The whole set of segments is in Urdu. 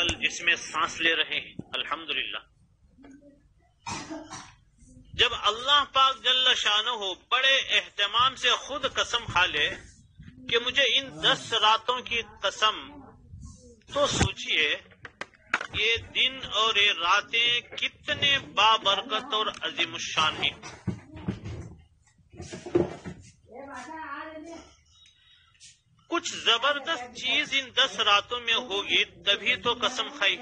کل جس میں سانس لے رہے ہیں، الحمدللہ، جب اللہ پاک جل شانہ بڑے اہتمام سے خود قسم کھا لے کہ مجھے ان 10 راتوں کی قسم، تو سوچئے یہ دن اور یہ راتیں کتنے بابرکت اور عظیم الشان ہیں۔ کچھ زبردست چیز ان 10 راتوں میں ہوگی تبھی تو قسم کھائی۔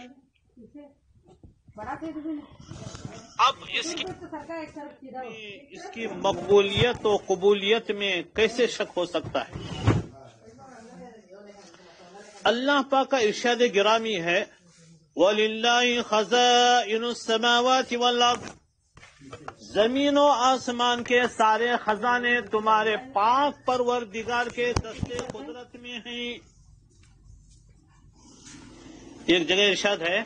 اب اس کی مقبولیت و قبولیت میں کیسے شک ہو سکتا ہے؟ اللہ پاک کا ارشاد گرامی ہے، وَلِلَّهِ خَزَائِنُ السَّمَاوَاتِ وَالْأَرْضِ، زمین و آسمان کے سارے خزانے تمہارے پاک پروردگار کے دستے قدرت میں ہیں۔ ایک جگہ ارشاد ہے،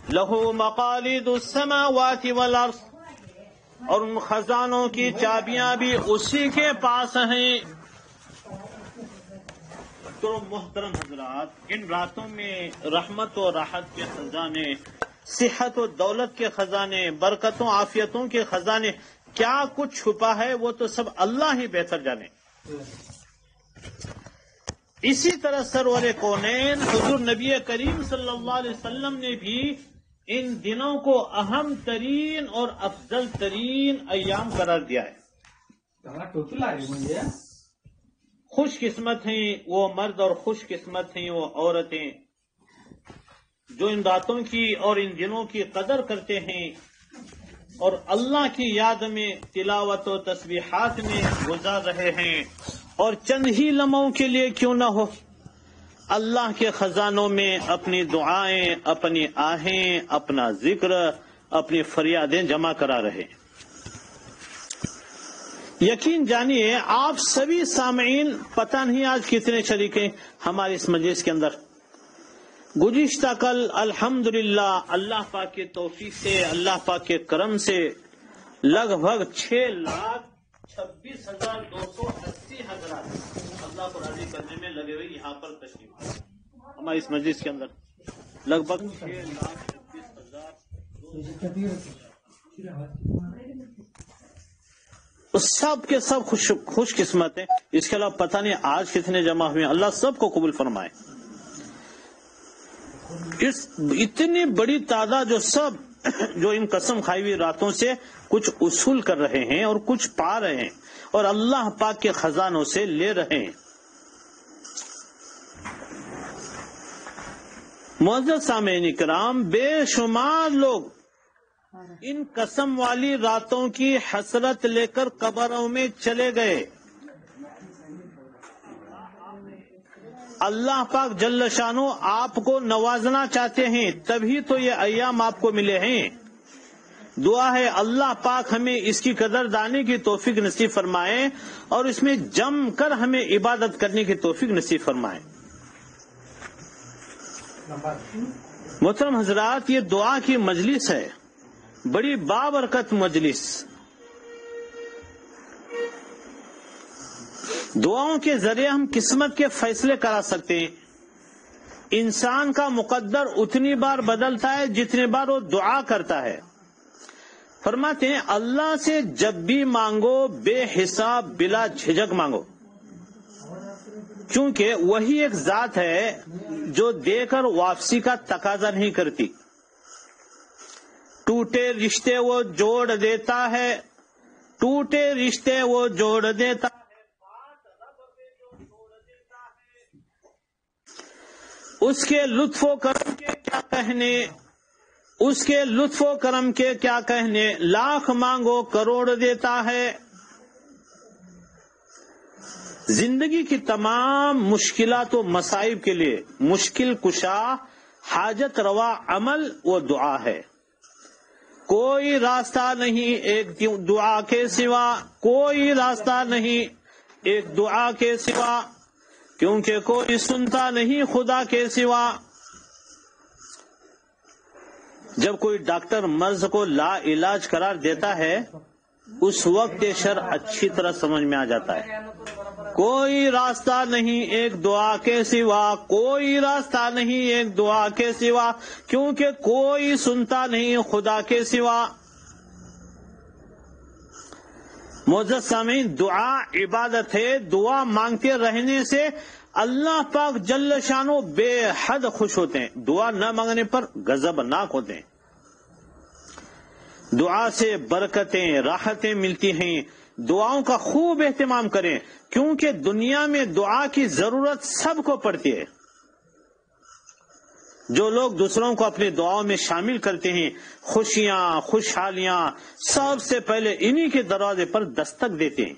لَهُ مَقَالِيدُ السَّمَاوَاتِ وَالْأَرْضِ، اور ان خزانوں کی چابیاں بھی اسی کے پاس ہیں۔ تو محترم حضرات، ان راتوں میں رحمت و راحت کے خزانے، صحت و دولت کے خزانے، برکتوں عافیتوں کے خزانے کیا کچھ چھپا ہے وہ تو سب اللہ ہی بہتر جانے۔ اسی طرح سرور کونین حضور نبی کریم صلی اللہ علیہ وسلم نے بھی ان دنوں کو اہم ترین اور افضل ترین ایام قرار دیا ہے۔ خوش قسمت ہیں وہ مرد اور خوش قسمت ہیں وہ عورتیں جو ان راتوں کی اور ان دنوں کی قدر کرتے ہیں اور اللہ کی یاد میں تلاوت و تسبیحات میں گزار رہے ہیں، اور چند ہی لمحوں کے لیے کیوں نہ ہو اللہ کے خزانوں میں اپنی دعائیں، اپنی آہیں، اپنا ذکر، اپنی فریادیں جمع کرا رہے ہیں۔ یقین جانیے آپ سبھی سامعین پتہ نہیں آج کتنے شریک ہیں ہمارے اس مجلس کے اندر۔ گزشتہ کل الحمدللہ اللہ پاک کے توفیق سے، اللہ پاک کے کرم سے لگ بھگ 6,26,280 حضرات اللہ کو راضی کرنے میں لگے ہوئے یہاں پر تشریف لائے۔ ہمارے اس مجلس کے اندر لگ بھگ 6,26,000 سب کے سب خوش قسمت ہیں۔ اس کے علاوہ پتہ نہیں آج کتنے جمع ہوئے ہیں، اللہ سب کو قبول فرمائے۔ اس اتنی بڑی تعداد جو ان قسم کھائی ہوئی راتوں سے کچھ اصول کر رہے ہیں اور کچھ پا رہے ہیں اور اللہ پاک کے خزانوں سے لے رہے ہیں۔ معزز سامعین کرام، بے شمار لوگ ان قسم والی راتوں کی حسرت لے کر قبروں میں چلے گئے۔ اللہ پاک جل شانہ آپ کو نوازنا چاہتے ہیں، تبھی تو یہ ایام آپ کو ملے ہیں۔ دعا ہے اللہ پاک ہمیں اس کی قدر دانی کی توفیق نصیب فرمائے اور اس میں جم کر ہمیں عبادت کرنے کی توفیق نصیب فرمائے۔ محترم حضرات، یہ دعا کی مجلس ہے، بڑی بابرکت مجلس۔ دعاؤں کے ذریعے ہم قسمت کے فیصلے کرا سکتے ہیں۔ انسان کا مقدر اتنی بار بدلتا ہے جتنی بار وہ دعا کرتا ہے۔ فرماتے ہیں اللہ سے جب بھی مانگو بے حساب بلا جھجک مانگو، کیونکہ وہی ایک ذات ہے جو دے کر واپسی کا تقاضا نہیں کرتی۔ ٹوٹے رشتے وہ جوڑ دیتا ہے، ٹوٹے رشتے وہ جوڑ دیتا ہے، اس کے لطف و کرم کے کیا کہنے، اس کے لطف و کرم کے کیا کہنے، لاکھ مانگو کروڑ دیتا ہے۔ زندگی کی تمام مشکلات و مصائب کے لیے مشکل کشا، حاجت روا عمل و دعا ہے۔ کوئی راستہ نہیں ایک دعا کے سوا، کوئی راستہ نہیں ایک دعا کے سوا، کیونکہ کوئی سنتا نہیں خدا کے سوا۔ جب کوئی ڈاکٹر مرض کو لا علاج قرار دیتا ہے اس وقت یہ شرع اچھی طرح سمجھ میں آ جاتا ہے۔ کوئی راستہ نہیں ایک دعا کے سوا، کوئی راستہ نہیں ایک دعا کے سوا، کیونکہ کوئی سنتا نہیں خدا کے سوا۔ معزز سامعین، دعا عبادت ہے، دعا مانگتے رہنے سے اللہ پاک جل شانو بے حد خوش ہوتے ہیں، دعا نہ مانگنے پر غضبناک ہوتے ہیں۔ دعا سے برکتیں راحتیں ملتی ہیں، دعاؤں کا خوب اہتمام کریں، کیونکہ دنیا میں دعا کی ضرورت سب کو پڑتی ہے۔ جو لوگ دوسروں کو اپنی دعاؤں میں شامل کرتے ہیں، خوشیاں خوشحالیاں سب سے پہلے انہی کے دروازے پر دستک دیتے ہیں۔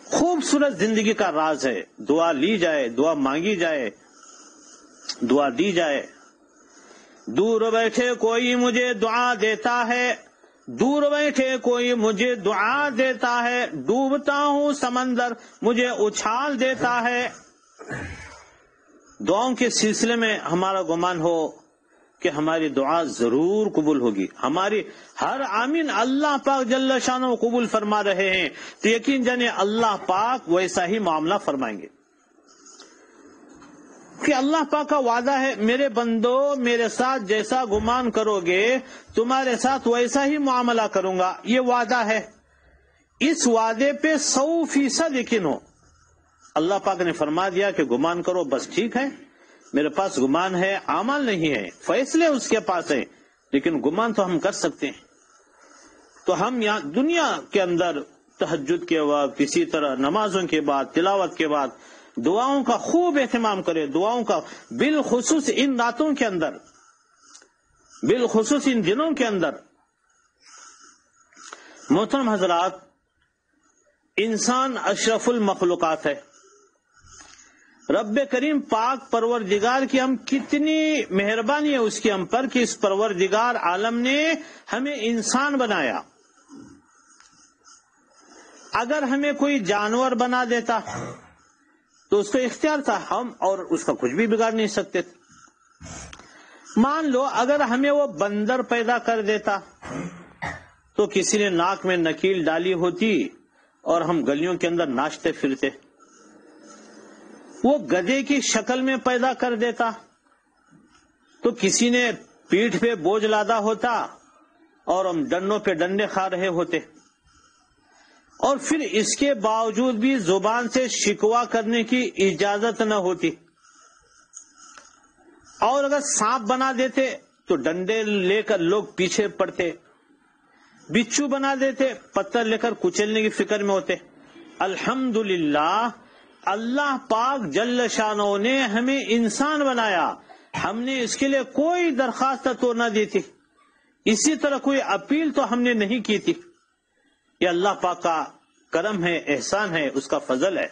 خوبصورت زندگی کا راز ہے، دعا لی جائے، دعا مانگی جائے، دعا دی جائے۔ دور بیٹھے کوئی مجھے دعا دیتا ہے، دور بیٹھے کوئی مجھے دعا دیتا ہے، ڈوبتا ہوں سمندر مجھے اچھال دیتا ہے۔ دعاؤں کے سلسلے میں ہمارا گمان ہو کہ ہماری دعا ضرور قبول ہوگی، ہماری ہر آمین اللہ پاک جل شانہ قبول فرما رہے ہیں، تو یقین جانے اللہ پاک ویسا ہی معاملہ فرمائیں گے، کہ اللہ پاک کا وعدہ ہے، میرے بندو میرے ساتھ جیسا گمان کرو گے تمہارے ساتھ ویسا ہی معاملہ کروں گا، یہ وعدہ ہے۔ اس وعدے پہ 100% یقین ہو۔ اللہ پاک نے فرما دیا کہ گمان کرو، بس ٹھیک ہے، میرے پاس گمان ہے، اعمال نہیں ہے، فیصلے اس کے پاس ہیں، لیکن گمان تو ہم کر سکتے ہیں۔ تو ہم یہاں دنیا کے اندر تہجد کے وقت، اسی طرح نمازوں کے بعد، تلاوت کے بعد دعاؤں کا خوب اہتمام کریں، دعاؤں کا بالخصوص ان راتوں کے اندر، بالخصوص ان دنوں کے اندر۔ محترم حضرات، انسان اشرف المخلوقات ہے، رب کریم پاک پروردگار کی ہم کتنی مہربانی ہے اس کی ہم پر، کہ اس پروردگار عالم نے ہمیں انسان بنایا۔ اگر ہمیں کوئی جانور بنا دیتا تو اس کو اختیار تھا، ہم اور اس کا کچھ بھی بگاڑ نہیں سکتے تھے۔ مان لو اگر ہمیں وہ بندر پیدا کر دیتا تو کسی نے ناک میں نکیل ڈالی ہوتی اور ہم گلیوں کے اندر ناچتے پھرتے۔ وہ گدھے کی شکل میں پیدا کر دیتا تو کسی نے پیٹھ پہ بوجھ لادا ہوتا اور ہم ڈنڈوں پہ ڈنڈے کھا رہے ہوتے، اور پھر اس کے باوجود بھی زبان سے شکوا کرنے کی اجازت نہ ہوتی، اور اگر سانپ بنا دیتے تو ڈنڈے لے کر لوگ پیچھے پڑتے، بچھو بنا دیتے پتھر لے کر کچلنے کی فکر میں ہوتے۔ الحمدللہ اللہ پاک جل شانہ نے ہمیں انسان بنایا، ہم نے اس کے لیے کوئی درخواست تو نہ دی تھی، اسی طرح کوئی اپیل تو ہم نے نہیں کی تھی۔ یہ اللہ پاک کا کرم ہے، احسان ہے، اس کا فضل ہے۔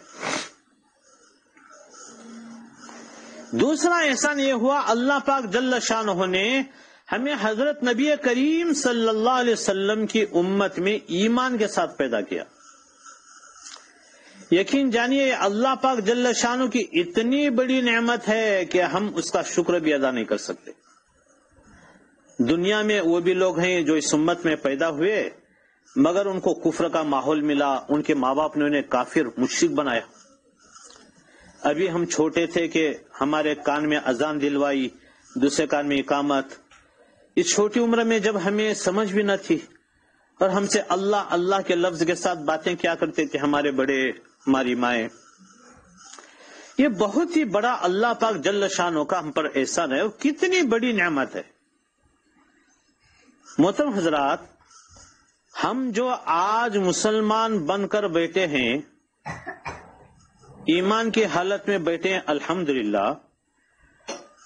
دوسرا احسان یہ ہوا، اللہ پاک جل شانہ نے ہمیں حضرت نبی کریم صلی اللہ علیہ وسلم کی امت میں ایمان کے ساتھ پیدا کیا۔ یقین جانیے اللہ پاک جل شانہ کی اتنی بڑی نعمت ہے کہ ہم اس کا شکر بھی ادا نہیں کر سکتے۔ دنیا میں وہ بھی لوگ ہیں جو اس امت میں پیدا ہوئے مگر ان کو کفر کا ماحول ملا، ان کے ماں باپ نے انہیں کافر مشرک بنایا۔ ابھی ہم چھوٹے تھے کہ ہمارے کان میں اذان دلوائی، دوسرے کان میں اقامت۔ اس چھوٹی عمر میں جب ہمیں سمجھ بھی نہ تھی اور ہم سے اللہ اللہ کے لفظ کے ساتھ باتیں کیا کرتے تھے ہمارے بڑے، ہماری مائیں۔ یہ بہت ہی بڑا اللہ پاک جل شانہ کا ہم پر احسان ہے، اور کتنی بڑی نعمت ہے۔ محترم حضرات، ہم جو آج مسلمان بن کر بیٹھے ہیں، ایمان کی حالت میں بیٹھے ہیں، الحمدللہ،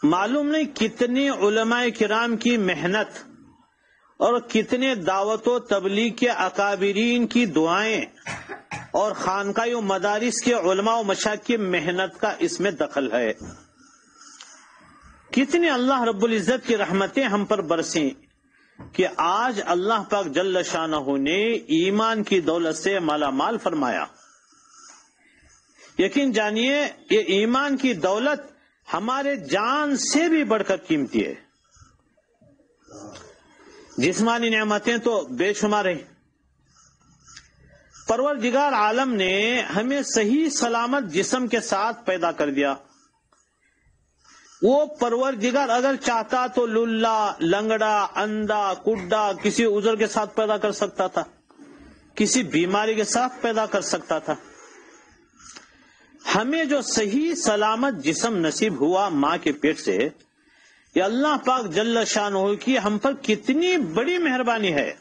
معلوم نہیں کتنے علماء کرام کی محنت اور کتنے دعوت و تبلیغ کے اکابرین کی دعائیں اور خانقاہ و مدارس کے علماء و مشائخ کی محنت کا اس میں دخل ہے۔ کتنے اللہ رب العزت کی رحمتیں ہم پر برسیں کہ آج اللہ پاک جل شانہ نے ایمان کی دولت سے مالا مال فرمایا۔ یقین جانیے یہ ایمان کی دولت ہمارے جان سے بھی بڑھ کر قیمتی ہے۔ جسمانی نعمتیں تو بے شمار ہیں، پروردگار عالم نے ہمیں صحیح سلامت جسم کے ساتھ پیدا کر دیا. وہ پروردگار اگر چاہتا تو للا، لنگڑا، اندھا، کڈا کسی عذر کے ساتھ پیدا کر سکتا تھا، کسی بیماری کے ساتھ پیدا کر سکتا تھا. ہمیں جو صحیح سلامت جسم نصیب ہوا ماں کے پیٹ سے، یہ اللہ پاک جل شانہ کی ہم پر کتنی بڑی مہربانی ہے.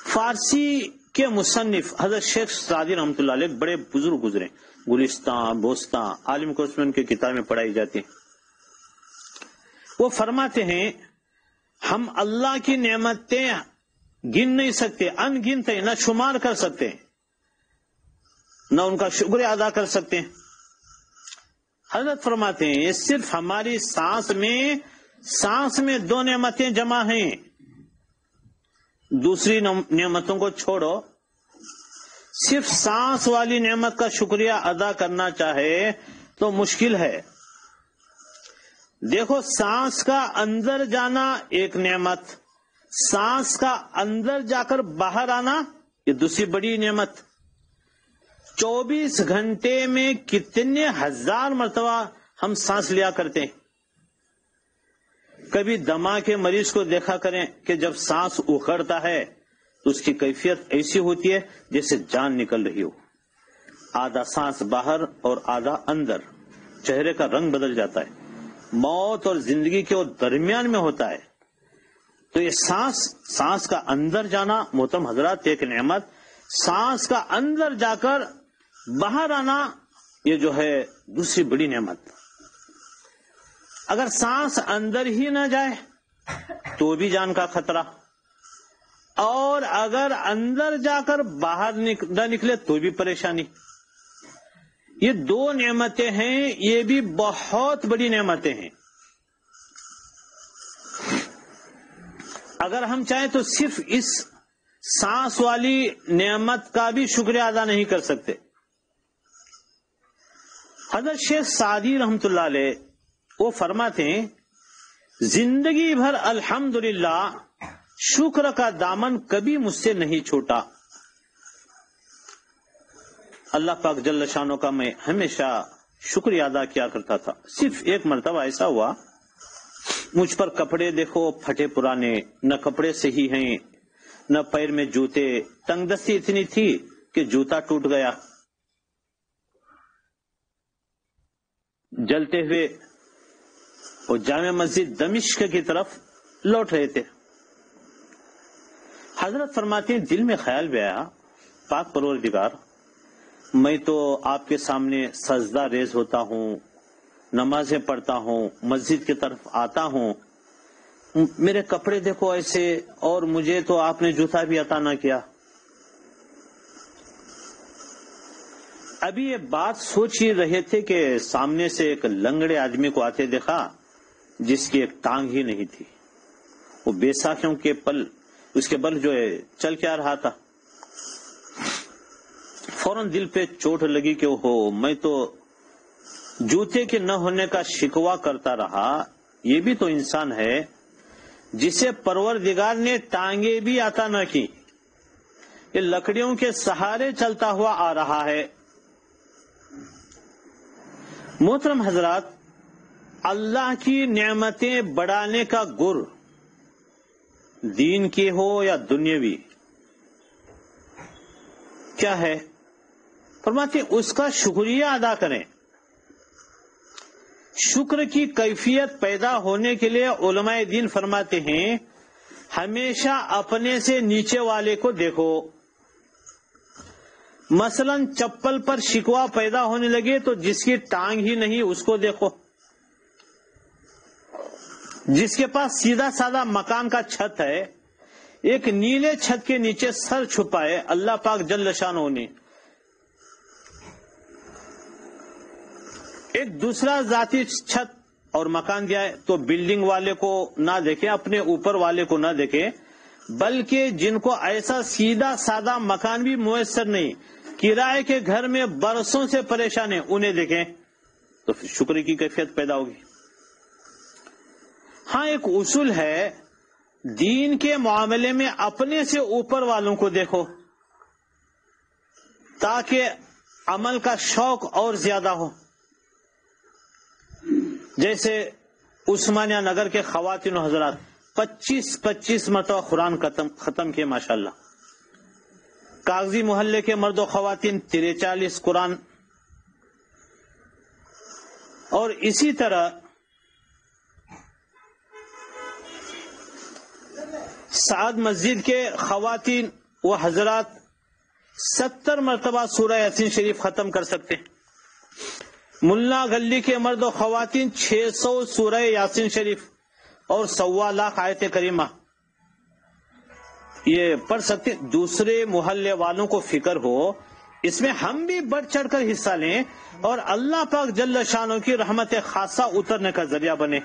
فارسی کے مصنف حضرت شیخ سعدی رحمۃ اللہ علیہ بڑے بزرگ گزرے، گلستان، بوستان، عالم کوسمن کی کتابیں پڑھائی جاتی ہیں. وہ فرماتے ہیں ہم اللہ کی نعمتیں گن نہیں سکتے، ان گنت ہیں، نہ شمار کر سکتے ہیں، نہ ان کا شکریہ ادا کر سکتے ہیں. حضرت فرماتے ہیں یہ صرف ہماری سانس میں دو نعمتیں جمع ہیں، دوسری نعمتوں کو چھوڑو. صرف سانس والی نعمت کا شکریہ ادا کرنا چاہے تو مشکل ہے. دیکھو سانس کا اندر جانا ایک نعمت، سانس کا اندر جا کر باہر آنا یہ دوسری بڑی نعمت. 24 گھنٹے میں کتنے ہزار مرتبہ ہم سانس لیا کرتے ہیں. کبھی دما کے مریض کو دیکھا کریں کہ جب سانس اکھڑتا ہے تو اس کی کیفیت ایسی ہوتی ہے جیسے جان نکل رہی ہو، آدھا سانس باہر اور آدھا اندر، چہرے کا رنگ بدل جاتا ہے. موت اور زندگی کے درمیان میں ہوتا ہے. تو یہ سانس کا اندر جانا محترم حضرات ایک نعمت، سانس کا اندر جا کر باہر آنا یہ جو ہے دوسری بڑی نعمت. اگر سانس اندر ہی نہ جائے تو بھی جان کا خطرہ، اور اگر اندر جا کر باہر نہ نکلے تو بھی پریشانی. یہ دو نعمتیں ہیں، یہ بھی بہت بڑی نعمتیں ہیں. اگر ہم چاہیں تو صرف اس سانس والی نعمت کا بھی شکریہ ادا نہیں کر سکتے. حضرت شیخ سعدی رحمۃ اللہ علیہ وہ فرماتے ہیں زندگی بھر الحمدللہ شکر کا دامن کبھی مجھ سے نہیں چھوٹا. اللہ پاک جل شانہ کا میں ہمیشہ شکریہ ادا کیا کرتا تھا. صرف ایک مرتبہ ایسا ہوا مجھ پر کپڑے دیکھو پھٹے پرانے، نہ کپڑے صحیح ہیں نہ پیر میں جوتے، تنگ دستی اتنی تھی کہ جوتا ٹوٹ گیا. جلتے ہوئے وہ جامع مسجد دمشق کی طرف لوٹ رہے تھے. حضرت فرماتے ہیں دل میں خیال بھی آیا پاک پروردگار میں تو آپ کے سامنے سجدہ ریز ہوتا ہوں، نمازیں پڑھتا ہوں، مسجد کی طرف آتا ہوں، میرے کپڑے دیکھو ایسے، اور مجھے تو آپ نے جوتا بھی عطا نہ کیا. ابھی یہ بات سوچ ہی رہے تھے کہ سامنے سے ایک لنگڑے آدمی کو آتے دیکھا جس کی ایک ٹانگ ہی نہیں تھی. وہ بیساکھیوں کے پل اس کے بل جو ہے چل کے آ رہا تھا. فوراً دل پہ چوٹ لگی کہ میں تو جوتے کے نہ ہونے کا شکوہ کرتا رہا، یہ بھی تو انسان ہے جسے پروردگار نے ٹانگیں بھی عطا نہ کی، یہ لکڑیوں کے سہارے چلتا ہوا آ رہا ہے. محترم حضرات، اللہ کی نعمتیں بڑھانے کا گر دین کی ہو یا دنیاوی کیا ہے؟ فرماتے اس کا شکریہ ادا کریں. شکر کی کیفیت پیدا ہونے کے لیے علماء دین فرماتے ہیں ہمیشہ اپنے سے نیچے والے کو دیکھو. مثلا چپل پر شکوہ پیدا ہونے لگے تو جس کی ٹانگ ہی نہیں اس کو دیکھو، جس کے پاس سیدھا سادہ مکان کا چھت ہے ایک نیلے چھت کے نیچے سر چھپائے اللہ پاک جل شانہ نے. ایک دوسرا ذاتی چھت اور مکان دیا ہے تو بلڈنگ والے کو نہ دیکھیں، اپنے اوپر والے کو نہ دیکھیں، بلکہ جن کو ایسا سیدھا سادہ مکان بھی میسر نہیں، کرائے کے گھر میں برسوں سے پریشان ہیں، انہیں دیکھیں تو پھر شکر کی کیفیت پیدا ہوگی. ہاں ایک اصول ہے دین کے معاملے میں اپنے سے اوپر والوں کو دیکھو تاکہ عمل کا شوق اور زیادہ ہو. جیسے عثمانیہ نگر کے خواتین و حضرات 25 مرتبہ قرآن ختم کیے ماشاءاللہ. کاغذی محلے کے مرد و خواتین 43 قرآن. اور اسی طرح سعد مسجد کے خواتین و حضرات 70 مرتبہ سورہ یاسین شریف ختم کر سکتے ہیں. ملا گلی کے مرد و خواتین 600 سورہ یاسین شریف اور 1.25 لاکھ آیت کریمہ یہ پڑھ سکتے. دوسرے محلے والوں کو فکر ہو اس میں ہم بھی بڑھ چڑھ کر حصہ لیں اور اللہ پاک جل شانہ کی رحمت خاصہ اترنے کا ذریعہ بنے.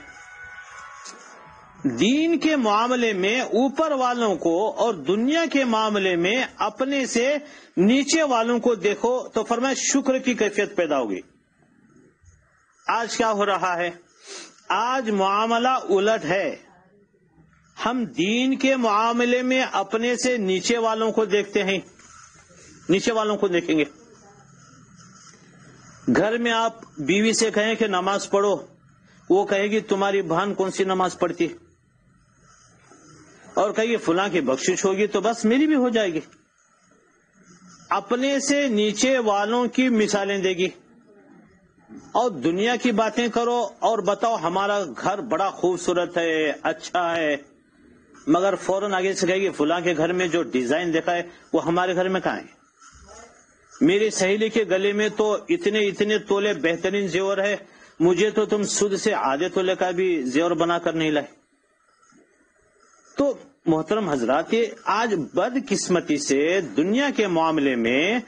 دین کے معاملے میں اوپر والوں کو اور دنیا کے معاملے میں اپنے سے نیچے والوں کو دیکھو تو فرمایا شکر کی کیفیت پیدا ہوگی. آج کیا ہو رہا ہے؟ آج معاملہ الٹ ہے. ہم دین کے معاملے میں اپنے سے نیچے والوں کو دیکھتے ہیں. نیچے والوں کو دیکھیں گے. گھر میں آپ بیوی سے کہیں کہ نماز پڑھو، وہ کہے گی تمہاری بہن کون سی نماز پڑھتی، اور کہے گی فلاں کی بخشش ہوگی تو بس میری بھی ہو جائے گی. اپنے سے نیچے والوں کی مثالیں دے گی اور دنیا کی باتیں کرو اور بتاؤ ہمارا گھر بڑا خوبصورت ہے، اچھا ہے، مگر فوراً آگے سے کہے گی فلاں کے گھر میں جو ڈیزائن دیکھا ہے وہ ہمارے گھر میں کہاں ہے. میری سہیلی کے گلے میں تو اتنے تولے بہترین زیور ہے، مجھے تو تم سود سے آدھے تولے کا بھی زیور بنا کر نہیں لائے. تو محترم حضرات، آج بد قسمتی سے دنیا کے معاملے میں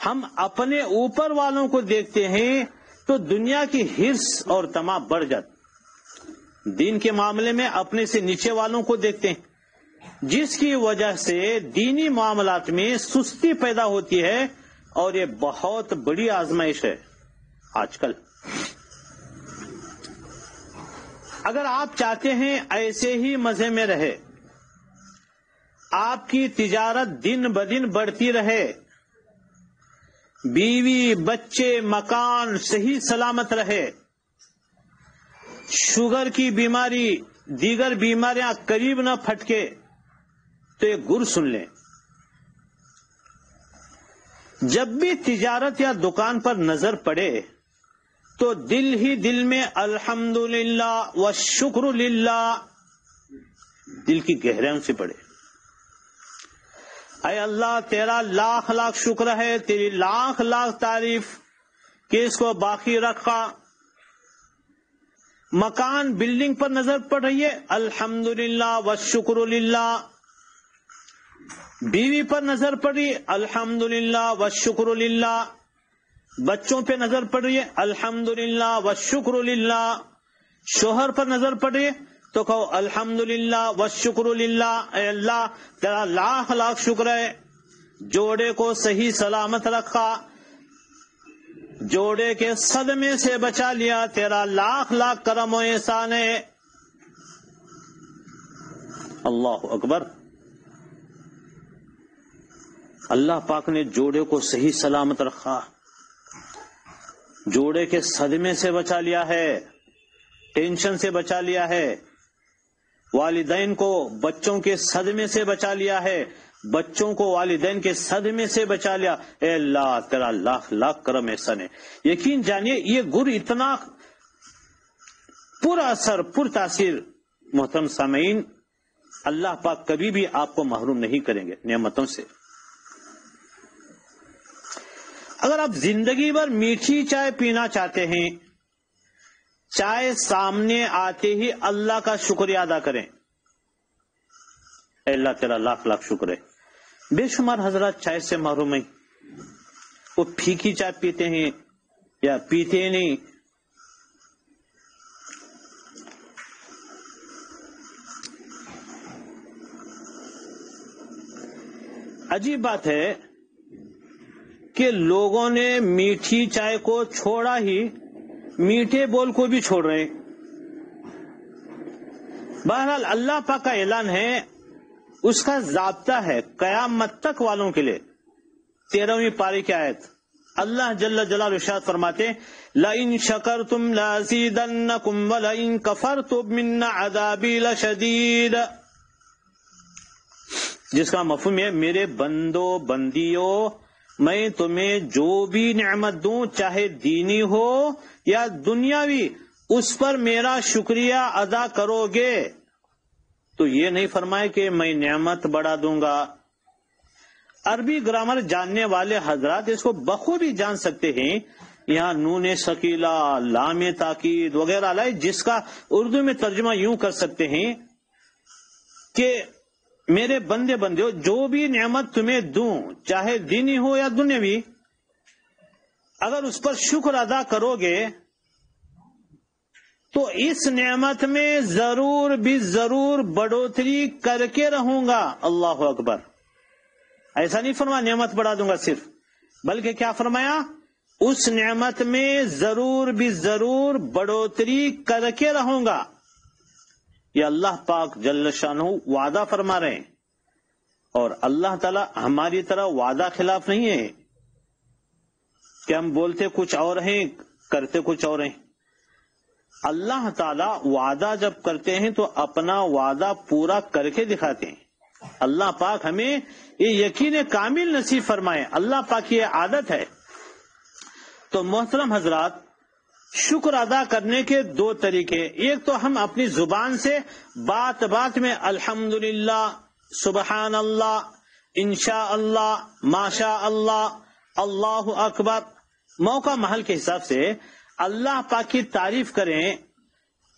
ہم اپنے اوپر والوں کو دیکھتے ہیں تو دنیا کی حرص اور طمع بڑھ جاتی. دین کے معاملے میں اپنے سے نیچے والوں کو دیکھتے ہیں، جس کی وجہ سے دینی معاملات میں سستی پیدا ہوتی ہے، اور یہ بہت بڑی آزمائش ہے آج کل. اگر آپ چاہتے ہیں ایسے ہی مزے میں رہے، آپ کی تجارت دن بدن بڑھتی رہے، بیوی بچے مکان صحیح سلامت رہے، شوگر کی بیماری دیگر بیماریاں قریب نہ پھٹکے، تو ایک گر سن لیں. جب بھی تجارت یا دکان پر نظر پڑے تو دل ہی دل میں الحمدللہ والشکر للہ دل کی گہرائیوں سے پڑے. اے اللہ تیرا لاکھ لاکھ شکر ہے، تیری لاکھ لاکھ تعریف کہ اس کو باقی رکھا. مکان بلڈنگ پر نظر پڑ رہی ہے، الحمدللہ والشکر للہ. بیوی پر نظر پڑ رہی ہے، الحمدللہ والشکر للہ. بچوں پہ نظر پڑ رہی ہے، الحمدللہ والشکر للہ. شوہر پر نظر پڑ رہی ہے تو کہو الحمدللہ والشکر للہ. اے اللہ تیرا لاکھ لاکھ شکر ہے، جوڑے کو صحیح سلامت رکھا، جوڑے کے صدمے سے بچا لیا، تیرا لاکھ لاکھ کرم و احسان ہے. اللہ اکبر. اللہ پاک نے جوڑے کو صحیح سلامت رکھا، جوڑے کے صدمے سے بچا لیا ہے، ٹینشن سے بچا لیا ہے. والدین کو بچوں کے صدمے سے بچا لیا ہے، بچوں کو والدین کے صدمے سے بچا لیا. اے اللہ تیرا لاکھ لاکھ کرم احسان ہے. یقین جانیے یہ گر اتنا پر اثر پر تاثیر محترم سامعین، اللہ پاک کبھی بھی آپ کو محروم نہیں کریں گے نعمتوں سے. اگر آپ زندگی بھر میٹھی چائے پینا چاہتے ہیں، چائے سامنے آتے ہی اللہ کا شکریہ ادا کریں. اے اللہ تیرا لاکھ لاکھ شکر ہے. بے شمار حضرات چائے سے محروم ہیں، وہ پھیکی چائے پیتے ہیں یا پیتے نہیں. عجیب بات ہے کہ لوگوں نے میٹھی چائے کو چھوڑا ہی، میٹھے بول کو بھی چھوڑ رہے ہیں. بہرحال اللہ پاک کا اعلان ہے، اس کا ضابطہ ہے قیامت تک والوں کے لیے۔ 13ویں پارے کی آیت، اللہ جل جلالہ ارشاد فرماتے لَإِن شَكَرْتُمْ لَأَزِيدَنَّكُمْ وَلَئِن كَفَرْتُمْ مِنَّ عَذَابِي لَشَدِيدٌ، جس کا مفہوم ہے میرے بندو بندیوں، میں تمہیں جو بھی نعمت دوں چاہے دینی ہو یا دنیاوی، اس پر میرا شکریہ ادا کرو گے تو یہ نہیں فرمائے کہ میں نعمت بڑھا دوں گا۔ عربی گرامر جاننے والے حضرات اس کو بخوبی جان سکتے ہیں، یہاں نون ثقیلہ، لام تاکید وغیرہ لائے، جس کا اردو میں ترجمہ یوں کر سکتے ہیں کہ میرے بندے بندیوں، جو بھی نعمت تمہیں دوں چاہے دینی ہو یا دنیاوی، اگر اس پر شکر ادا کرو گے تو اس نعمت میں ضرور بھی ضرور بڑھوتری کر کے رہوں گا۔ اللہ اکبر! ایسا نہیں فرمایا نعمت بڑھا دوں گا صرف، بلکہ کیا فرمایا؟ اس نعمت میں ضرور بھی ضرور بڑھوتری کر کے رہوں گا۔ یہ اللہ پاک جل شانہ وعدہ فرما رہے ہیں، اور اللہ تعالی ہماری طرح وعدہ خلاف نہیں ہے کہ ہم بولتے کچھ اور ہیں کرتے کچھ اور ہیں۔ اللہ تعالی وعدہ جب کرتے ہیں تو اپنا وعدہ پورا کر کے دکھاتے ہیں۔ اللہ پاک ہمیں یہ یقین کامل نصیب فرمائے، اللہ پاک کی یہ عادت ہے۔ تو محترم حضرات، شکر ادا کرنے کے دو طریقے، ایک تو ہم اپنی زبان سے بات بات میں الحمدللہ، سبحان اللہ، انشاء اللہ، ماشاء اللہ، اللہ اکبر، موقع محل کے حساب سے اللہ پاک کی تعریف کریں،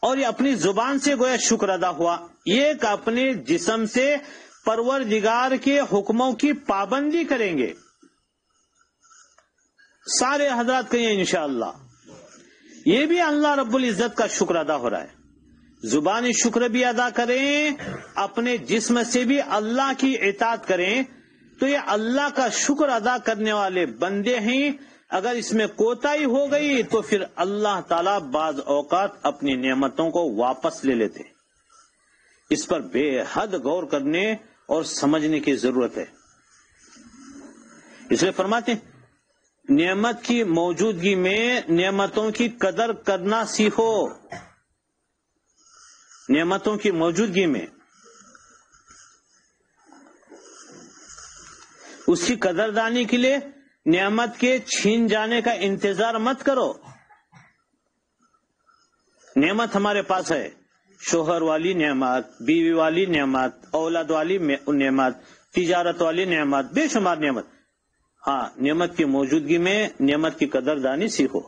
اور یہ اپنی زبان سے گویا شکر ادا ہوا۔ ایک اپنے جسم سے پروردگار کے حکموں کی پابندی کریں گے۔ سارے حضرات کہیں انشاءاللہ، یہ بھی اللہ رب العزت کا شکر ادا ہو رہا ہے۔ زبانی شکر بھی ادا کریں، اپنے جسم سے بھی اللہ کی اطاعت کریں، تو یہ اللہ کا شکر ادا کرنے والے بندے ہیں۔ اگر اس میں کوتاہی ہو گئی تو پھر اللہ تعالیٰ بعض اوقات اپنی نعمتوں کو واپس لے لیتے۔ اس پر بے حد غور کرنے اور سمجھنے کی ضرورت ہے۔ اس لیے فرماتے ہیں نعمت کی موجودگی میں نعمتوں کی قدر کرنا سیکھو۔ نعمتوں کی موجودگی میں اس کی قدردانی کے لیے نعمت کے چھین جانے کا انتظار مت کرو۔ نعمت ہمارے پاس ہے، شوہر والی نعمت، بیوی والی نعمت، اولاد والی نعمت، تجارت والی نعمت، بے شمار نعمت۔ ہاں، نعمت کی موجودگی میں نعمت کی قدردانی سیکھو۔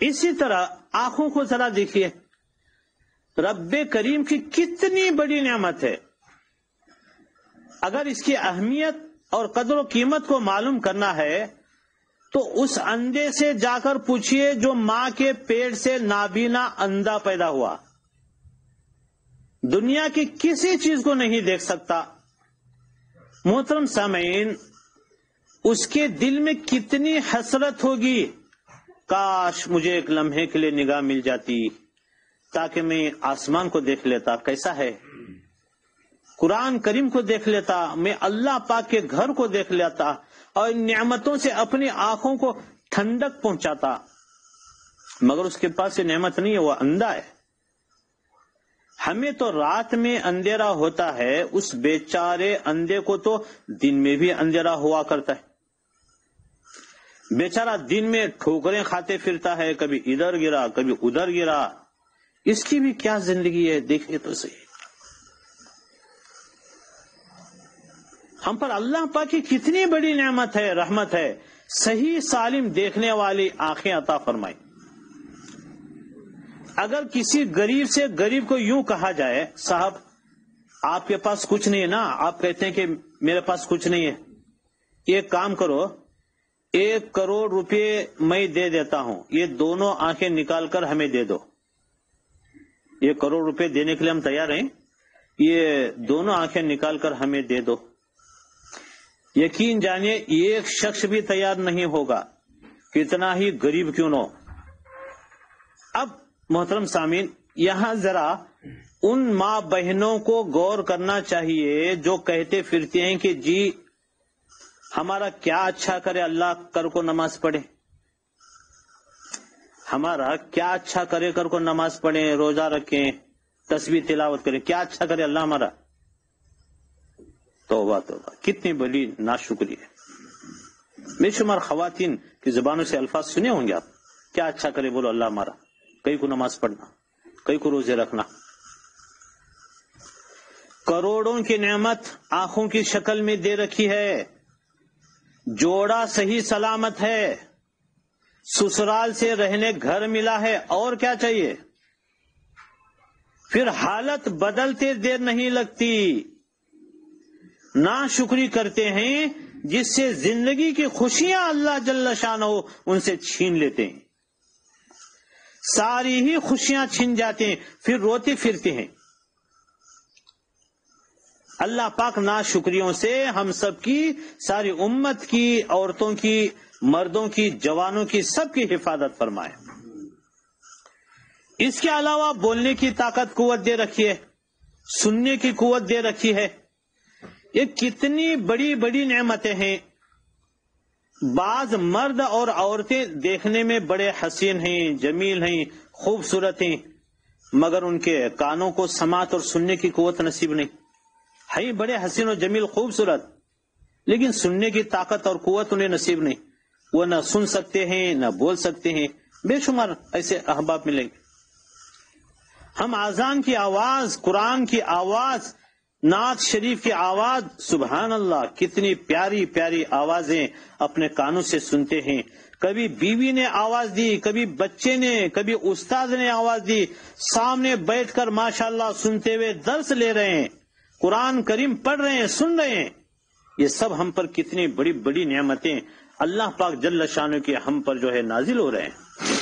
اسی طرح آنکھوں کو ذرا دیکھیے، رب کریم کی کتنی بڑی نعمت ہے۔ اگر اس کی اہمیت اور قدر و قیمت کو معلوم کرنا ہے تو اس اندھے سے جا کر پوچھئے جو ماں کے پیٹ سے نابینا اندھا پیدا ہوا، دنیا کی کسی چیز کو نہیں دیکھ سکتا۔ محترم سامعین، اس کے دل میں کتنی حسرت ہوگی، کاش مجھے ایک لمحے کے لیے نگاہ مل جاتی تاکہ میں آسمان کو دیکھ لیتا کیسا ہے، قرآن کریم کو دیکھ لیتا، میں اللہ پاک کے گھر کو دیکھ لیتا اور ان نعمتوں سے اپنی آنکھوں کو ٹھنڈک پہنچاتا۔ مگر اس کے پاس یہ نعمت نہیں ہے، وہ اندھا ہے۔ ہمیں تو رات میں اندھیرا ہوتا ہے، اس بیچارے اندھے کو تو دن میں بھی اندھیرا ہوا کرتا ہے۔ بیچارہ دن میں ٹھوکریں کھاتے پھرتا ہے، کبھی ادھر گرا کبھی ادھر گرا، اس کی بھی کیا زندگی ہے، دیکھیے تو صحیح۔ ہم پر اللہ پاک کی کتنی بڑی نعمت ہے، رحمت ہے، صحیح سالم دیکھنے والی آنکھیں عطا فرمائی۔ اگر کسی غریب سے غریب کو یوں کہا جائے صاحب آپ کے پاس کچھ نہیں ہے نا، آپ کہتے ہیں کہ میرے پاس کچھ نہیں ہے، ایک کام کرو 1 کروڑ روپے میں دے دیتا ہوں، یہ دونوں آنکھیں نکال کر ہمیں دے دو۔ 1 کروڑ روپے دینے کے لیے ہم تیار ہیں، یہ دونوں آنکھیں نکال کر ہمیں دے دو۔ یقین جانیے ایک شخص بھی تیار نہیں ہوگا، کتنا ہی غریب کیوں نہ ہو۔ اب محترم سامعین، یہاں ذرا ان ماں بہنوں کو غور کرنا چاہیے جو کہتے پھرتے ہیں کہ جی ہمارا کیا اچھا کرے اللہ کر کو نماز پڑھے، ہمارا کیا اچھا کرے کر کو نماز پڑھیں، روزہ رکھیں، تسبیح تلاوت کریں، کیا اچھا کرے اللہ ہمارا. توبہ توبہ، کتنی بڑی ناشکری ہے. بے شمار خواتین کی زبانوں سے الفاظ سنے ہوں گے آپ، کیا اچھا کرے بولو اللہ ہمارا، کئی کو نماز پڑھنا، کئی کو روزے رکھنا. کروڑوں کی نعمت آنکھوں کی شکل میں دے رکھی ہے، جوڑا صحیح سلامت ہے، سسرال سے رہنے گھر ملا ہے، اور کیا چاہیے؟ پھر حالت بدلتے دیر نہیں لگتی، ناشکری کرتے ہیں جس سے زندگی کی خوشیاں اللہ جل شانہ ان سے چھین لیتے ہیں، ساری ہی خوشیاں چھن جاتے ہیں، پھر روتے پھرتے ہیں. اللہ پاک ناشکریوں سے ہم سب کی، ساری امت کی، عورتوں کی، مردوں کی، جوانوں کی، سب کی حفاظت فرمائے. اس کے علاوہ بولنے کی طاقت قوت دے رکھی ہے، سننے کی قوت دے رکھی ہے. یہ کتنی بڑی بڑی نعمتیں ہیں. بعض مرد اور عورتیں دیکھنے میں بڑے حسین ہیں، جمیل ہیں، خوبصورت ہیں، مگر ان کے کانوں کو سماعت اور سننے کی قوت نصیب نہیں. ہے بڑے حسین و جمیل خوبصورت، لیکن سننے کی طاقت اور قوت انہیں نصیب نہیں. وہ نہ سن سکتے ہیں نہ بول سکتے ہیں. بے شمار ایسے احباب ملیں گے. ہم اذان کی آواز، قرآن کی آواز، نعت شریف کی آواز، سبحان اللہ، کتنی پیاری پیاری آوازیں اپنے کانوں سے سنتے ہیں. کبھی بیوی نے آواز دی، کبھی بچے نے، کبھی استاد نے آواز دی، سامنے بیٹھ کر ماشاءاللہ سنتے ہوئے درس لے رہے ہیں، قرآن کریم پڑھ رہے ہیں، سن رہے ہیں. یہ سب ہم پر کتنی بڑی بڑی نعمتیں اللہ پاک جل شانہ کے ہم پر جو ہے نازل ہو رہے ہیں.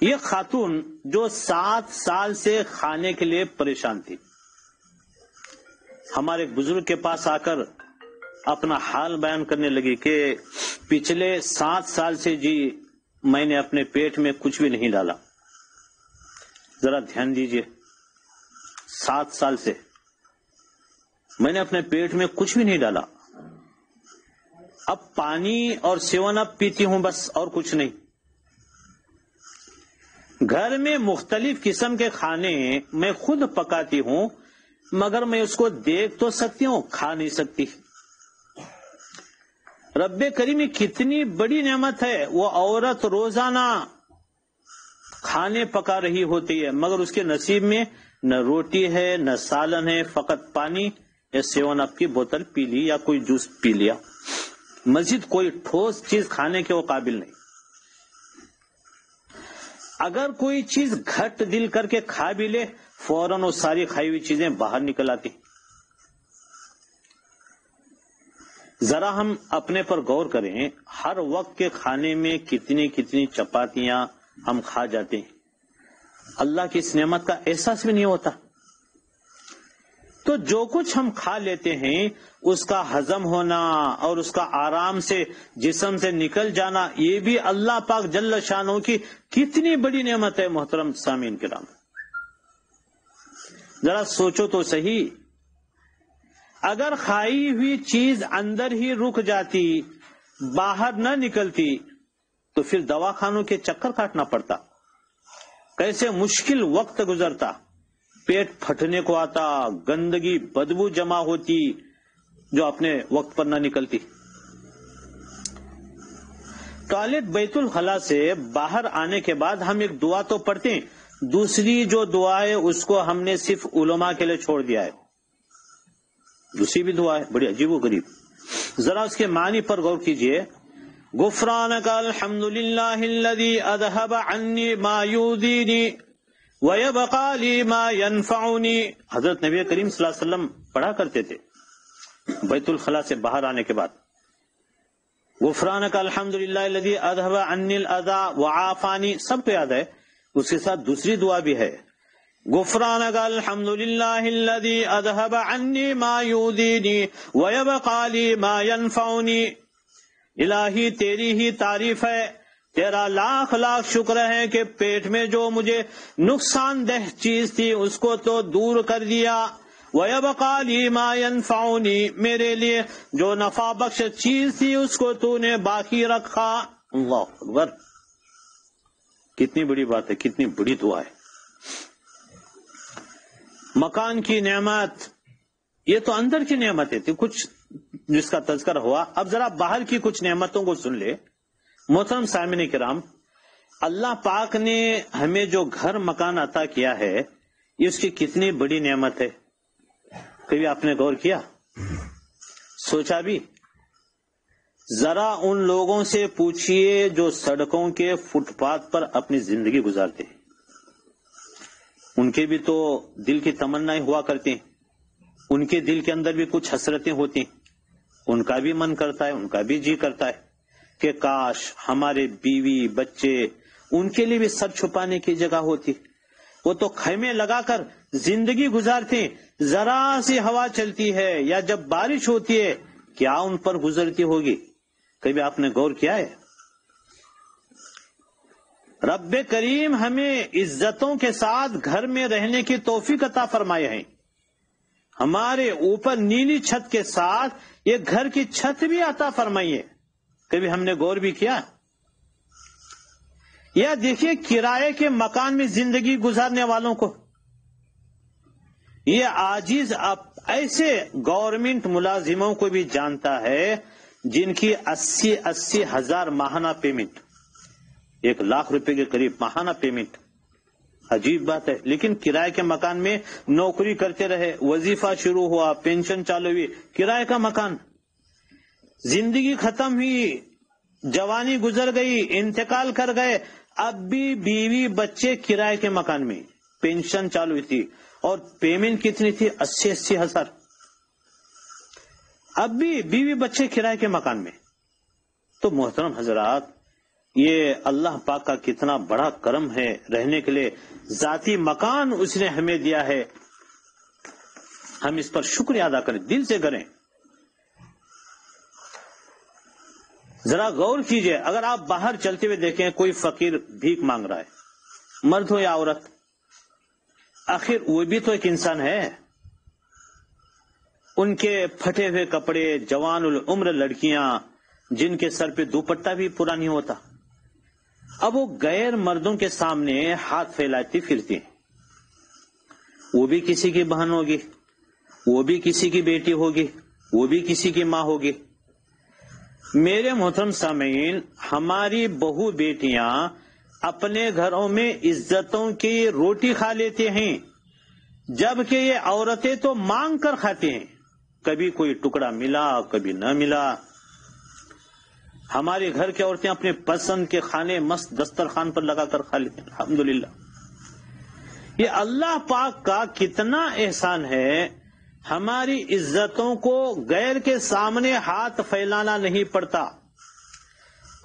یہ خاتون جو 7 سال سے کھانے کے لیے پریشان تھی، ہمارے ایک بزرگ کے پاس آ کر اپنا حال بیان کرنے لگی کہ پچھلے 7 سال سے جی میں نے اپنے پیٹ میں کچھ بھی نہیں ڈالا. ذرا دھیان دیجئے، 7 سال سے میں نے اپنے پیٹ میں کچھ بھی نہیں ڈالا. اب پانی اور 7 اپ پیتی ہوں بس، اور کچھ نہیں. گھر میں مختلف قسم کے کھانے میں خود پکاتی ہوں، مگر میں اس کو دیکھ تو سکتی ہوں، کھا نہیں سکتی. رب کریم کتنی بڑی نعمت ہے. وہ عورت روزانہ کھانے پکا رہی ہوتی ہے، مگر اس کے نصیب میں نہ روٹی ہے نہ سالن ہے، فقط پانی یا 7 اپ کی بوتل پی لی یا کوئی جوس پی لیا. مزید کوئی ٹھوس چیز کھانے کے وہ قابل نہیں. اگر کوئی چیز گھٹ دل کر کے کھا بھی لے، فوراً وہ ساری کھائی ہوئی چیزیں باہر نکل آتی. ذرا ہم اپنے پر غور کریں، ہر وقت کے کھانے میں کتنی کتنی چپاتیاں ہم کھا جاتے ہیں، اللہ کی اس نعمت کا احساس بھی نہیں ہوتا. تو جو کچھ ہم کھا لیتے ہیں اس کا ہضم ہونا اور اس کا آرام سے جسم سے نکل جانا، یہ بھی اللہ پاک جل شانہ کی کتنی بڑی نعمت ہے. محترم سامعین کرام، ذرا سوچو تو صحیح، اگر کھائی ہوئی چیز اندر ہی رک جاتی، باہر نہ نکلتی، تو پھر دواخانوں کے چکر کاٹنا پڑتا، کیسے مشکل وقت گزرتا، پیٹ پھٹنے کو آتا، گندگی بدبو جمع ہوتی جو اپنے وقت پر نہ نکلتی. ٹوائلٹ بیت الخلا سے باہر آنے کے بعد ہم ایک دعا تو پڑھتے ہیں، دوسری جو دعا ہے اس کو ہم نے صرف علماء کے لیے چھوڑ دیا ہے. دوسری بھی دعا ہے بڑی عجیب و غریب، ذرا اس کے معنی پر غور کیجئے. غفرانک الحمدللہ الذی اذھب عنی ما یؤذینی وَيَبْقَى لِي مَا يَنْفَعُنِي. حضرت نبی کریم صلی اللہ علیہ وسلم پڑھا کرتے تھے بیت الخلا سے باہر آنے کے بعد، غفرانک الحمدللہ الذی اذھب عنی الاذی وعافانی. سب کو یاد ہے. اس کے ساتھ دوسری دعا بھی ہے، غفرانک الحمدللہ الذی اذھب عنی ما یؤذینی وَيَبْقَى لِي مَا يَنْفَعُنِي. الہی تیری ہی تعریف ہے، تیرا لاکھ لاکھ شکر ہے کہ پیٹ میں جو مجھے نقصان دہ چیز تھی اس کو تو دور کر دیا، وَيَبْقَى لِي مَا يَنْفَعُنِي، میرے لیے جو نفع بخش چیز تھی اس کو تو نے باقی رکھا۔ اللہ اکبر، کتنی بڑی بات ہے، کتنی بڑی دعا ہے۔ مکان کی نعمت یہ تو اندر کی نعمتیں تھی، کچھ جس کا تذکرہ ہوا۔ اب ذرا باہر کی کچھ نعمتوں کو سن لے۔ محترم سامعین کرام، اللہ پاک نے ہمیں جو گھر مکان عطا کیا ہے یہ اس کی کتنی بڑی نعمت ہے، کبھی آپ نے غور کیا، سوچا بھی؟ ذرا ان لوگوں سے پوچھئے جو سڑکوں کے فٹ پاتھ پر اپنی زندگی گزارتے ہیں، ان کے بھی تو دل کی تمنائیں ہوا کرتی ہیں، ان کے دل کے اندر بھی کچھ حسرتیں ہوتی ہیں، ان کا بھی من کرتا ہے، ان کا بھی جی کرتا ہے کہ کاش ہمارے بیوی بچے، ان کے لیے بھی سر چھپانے کی جگہ ہوتی۔ وہ تو خیمے لگا کر زندگی گزارتے ہیں، ذرا سی ہوا چلتی ہے یا جب بارش ہوتی ہے کیا ان پر گزرتی ہوگی، کبھی آپ نے غور کیا ہے؟ رب کریم ہمیں عزتوں کے ساتھ گھر میں رہنے کی توفیق عطا فرمائے ہیں، ہمارے اوپر نیلی چھت کے ساتھ یہ گھر کی چھت بھی عطا فرمائیے، کبھی ہم نے غور بھی کیا؟ یا دیکھیے کرائے کے مکان میں زندگی گزارنے والوں کو، یہ عاجز ایسے گورنمنٹ ملازموں کو بھی جانتا ہے جن کی 80 ہزار ماہانہ پیمنٹ، 1,00,000 روپے کے قریب ماہانہ پیمنٹ، عجیب بات ہے، لیکن کرائے کے مکان میں نوکری کرتے رہے، وظیفہ شروع ہوا، پینشن چالو ہوئی، کرائے کا مکان، زندگی ختم ہوئی، جوانی گزر گئی، انتقال کر گئے، اب بھی بیوی بچے کرائے کے مکان میں، پینشن چالو ہوئی تھی اور پیمنٹ کتنی تھی؟ 80 ہزار، اب بھی بیوی بچے کرائے کے مکان میں۔ تو محترم حضرات، یہ اللہ پاک کا کتنا بڑا کرم ہے، رہنے کے لیے ذاتی مکان اس نے ہمیں دیا ہے، ہم اس پر شکریہ ادا کریں، دل سے کریں۔ ذرا غور کیجئے، اگر آپ باہر چلتے ہوئے دیکھیں کوئی فقیر بھیک مانگ رہا ہے، مرد ہو یا عورت، آخر وہ بھی تو ایک انسان ہے، ان کے پھٹے ہوئے کپڑے، جوان العمر لڑکیاں جن کے سر پہ دوپٹہ بھی پورا نہیں ہوتا، اب وہ غیر مردوں کے سامنے ہاتھ پھیلاتی پھرتی ہیں، وہ بھی کسی کی بہن ہوگی، وہ بھی کسی کی بیٹی ہوگی، وہ بھی کسی کی ماں ہوگی۔ میرے محترم سامعین، ہماری بہو بیٹیاں اپنے گھروں میں عزتوں کی روٹی کھا لیتے ہیں، جبکہ یہ عورتیں تو مانگ کر کھاتے ہیں، کبھی کوئی ٹکڑا ملا کبھی نہ ملا۔ ہمارے گھر کی عورتیں اپنے پسند کے کھانے مست دسترخوان پر لگا کر کھا لیتے ہیں، الحمدللہ۔ یہ اللہ پاک کا کتنا احسان ہے، ہماری عزتوں کو غیر کے سامنے ہاتھ پھیلانا نہیں پڑتا،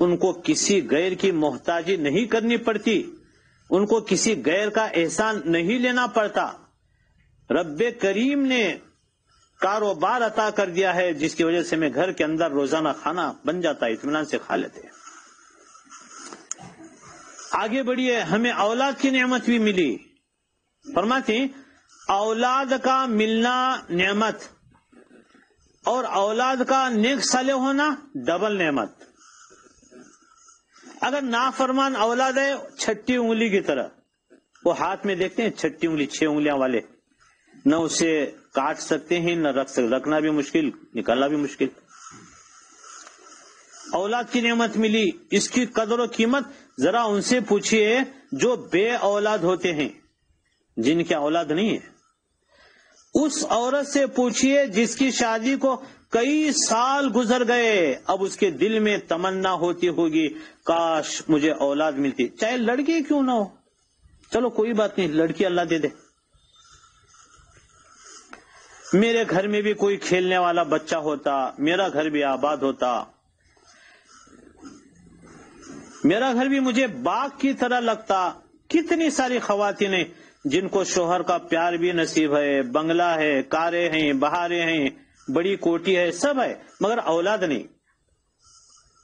ان کو کسی غیر کی محتاجی نہیں کرنی پڑتی، ان کو کسی غیر کا احسان نہیں لینا پڑتا۔ رب کریم نے کاروبار عطا کر دیا ہے جس کی وجہ سے میں گھر کے اندر روزانہ کھانا بن جاتا ہے، اطمینان سے کھا لیتے ہیں۔ آگے بڑھیے، ہمیں اولاد کی نعمت بھی ملی، فرماتے ہیں اولاد کا ملنا نعمت اور اولاد کا نیک صالح ہونا ڈبل نعمت۔ اگر نافرمان اولاد ہے، چھٹی انگلی کی طرح، وہ ہاتھ میں دیکھتے ہیں چھٹی انگلی، 6 انگلیاں والے، نہ اسے کاٹ سکتے ہیں نہ رکھ سکتے، رکھنا بھی مشکل، نکالنا بھی مشکل۔ اولاد کی نعمت ملی، اس کی قدر و قیمت ذرا ان سے پوچھئے جو بے اولاد ہوتے ہیں، جن کی اولاد نہیں ہے۔ اس عورت سے پوچھئے جس کی شادی کو کئی سال گزر گئے، اب اس کے دل میں تمنا ہوتی ہوگی کاش مجھے اولاد ملتی، چاہے لڑکی کیوں نہ ہو، چلو کوئی بات نہیں، لڑکی اللہ دے دے، میرے گھر میں بھی کوئی کھیلنے والا بچہ ہوتا، میرا گھر بھی آباد ہوتا، میرا گھر بھی مجھے باغ کی طرح لگتا۔ کتنی ساری خواتین ہیں جن کو شوہر کا پیار بھی نصیب ہے، بنگلہ ہے، کاریں ہیں، بہاریں ہیں، بڑی کوٹھی ہے، سب ہے، مگر اولاد نہیں۔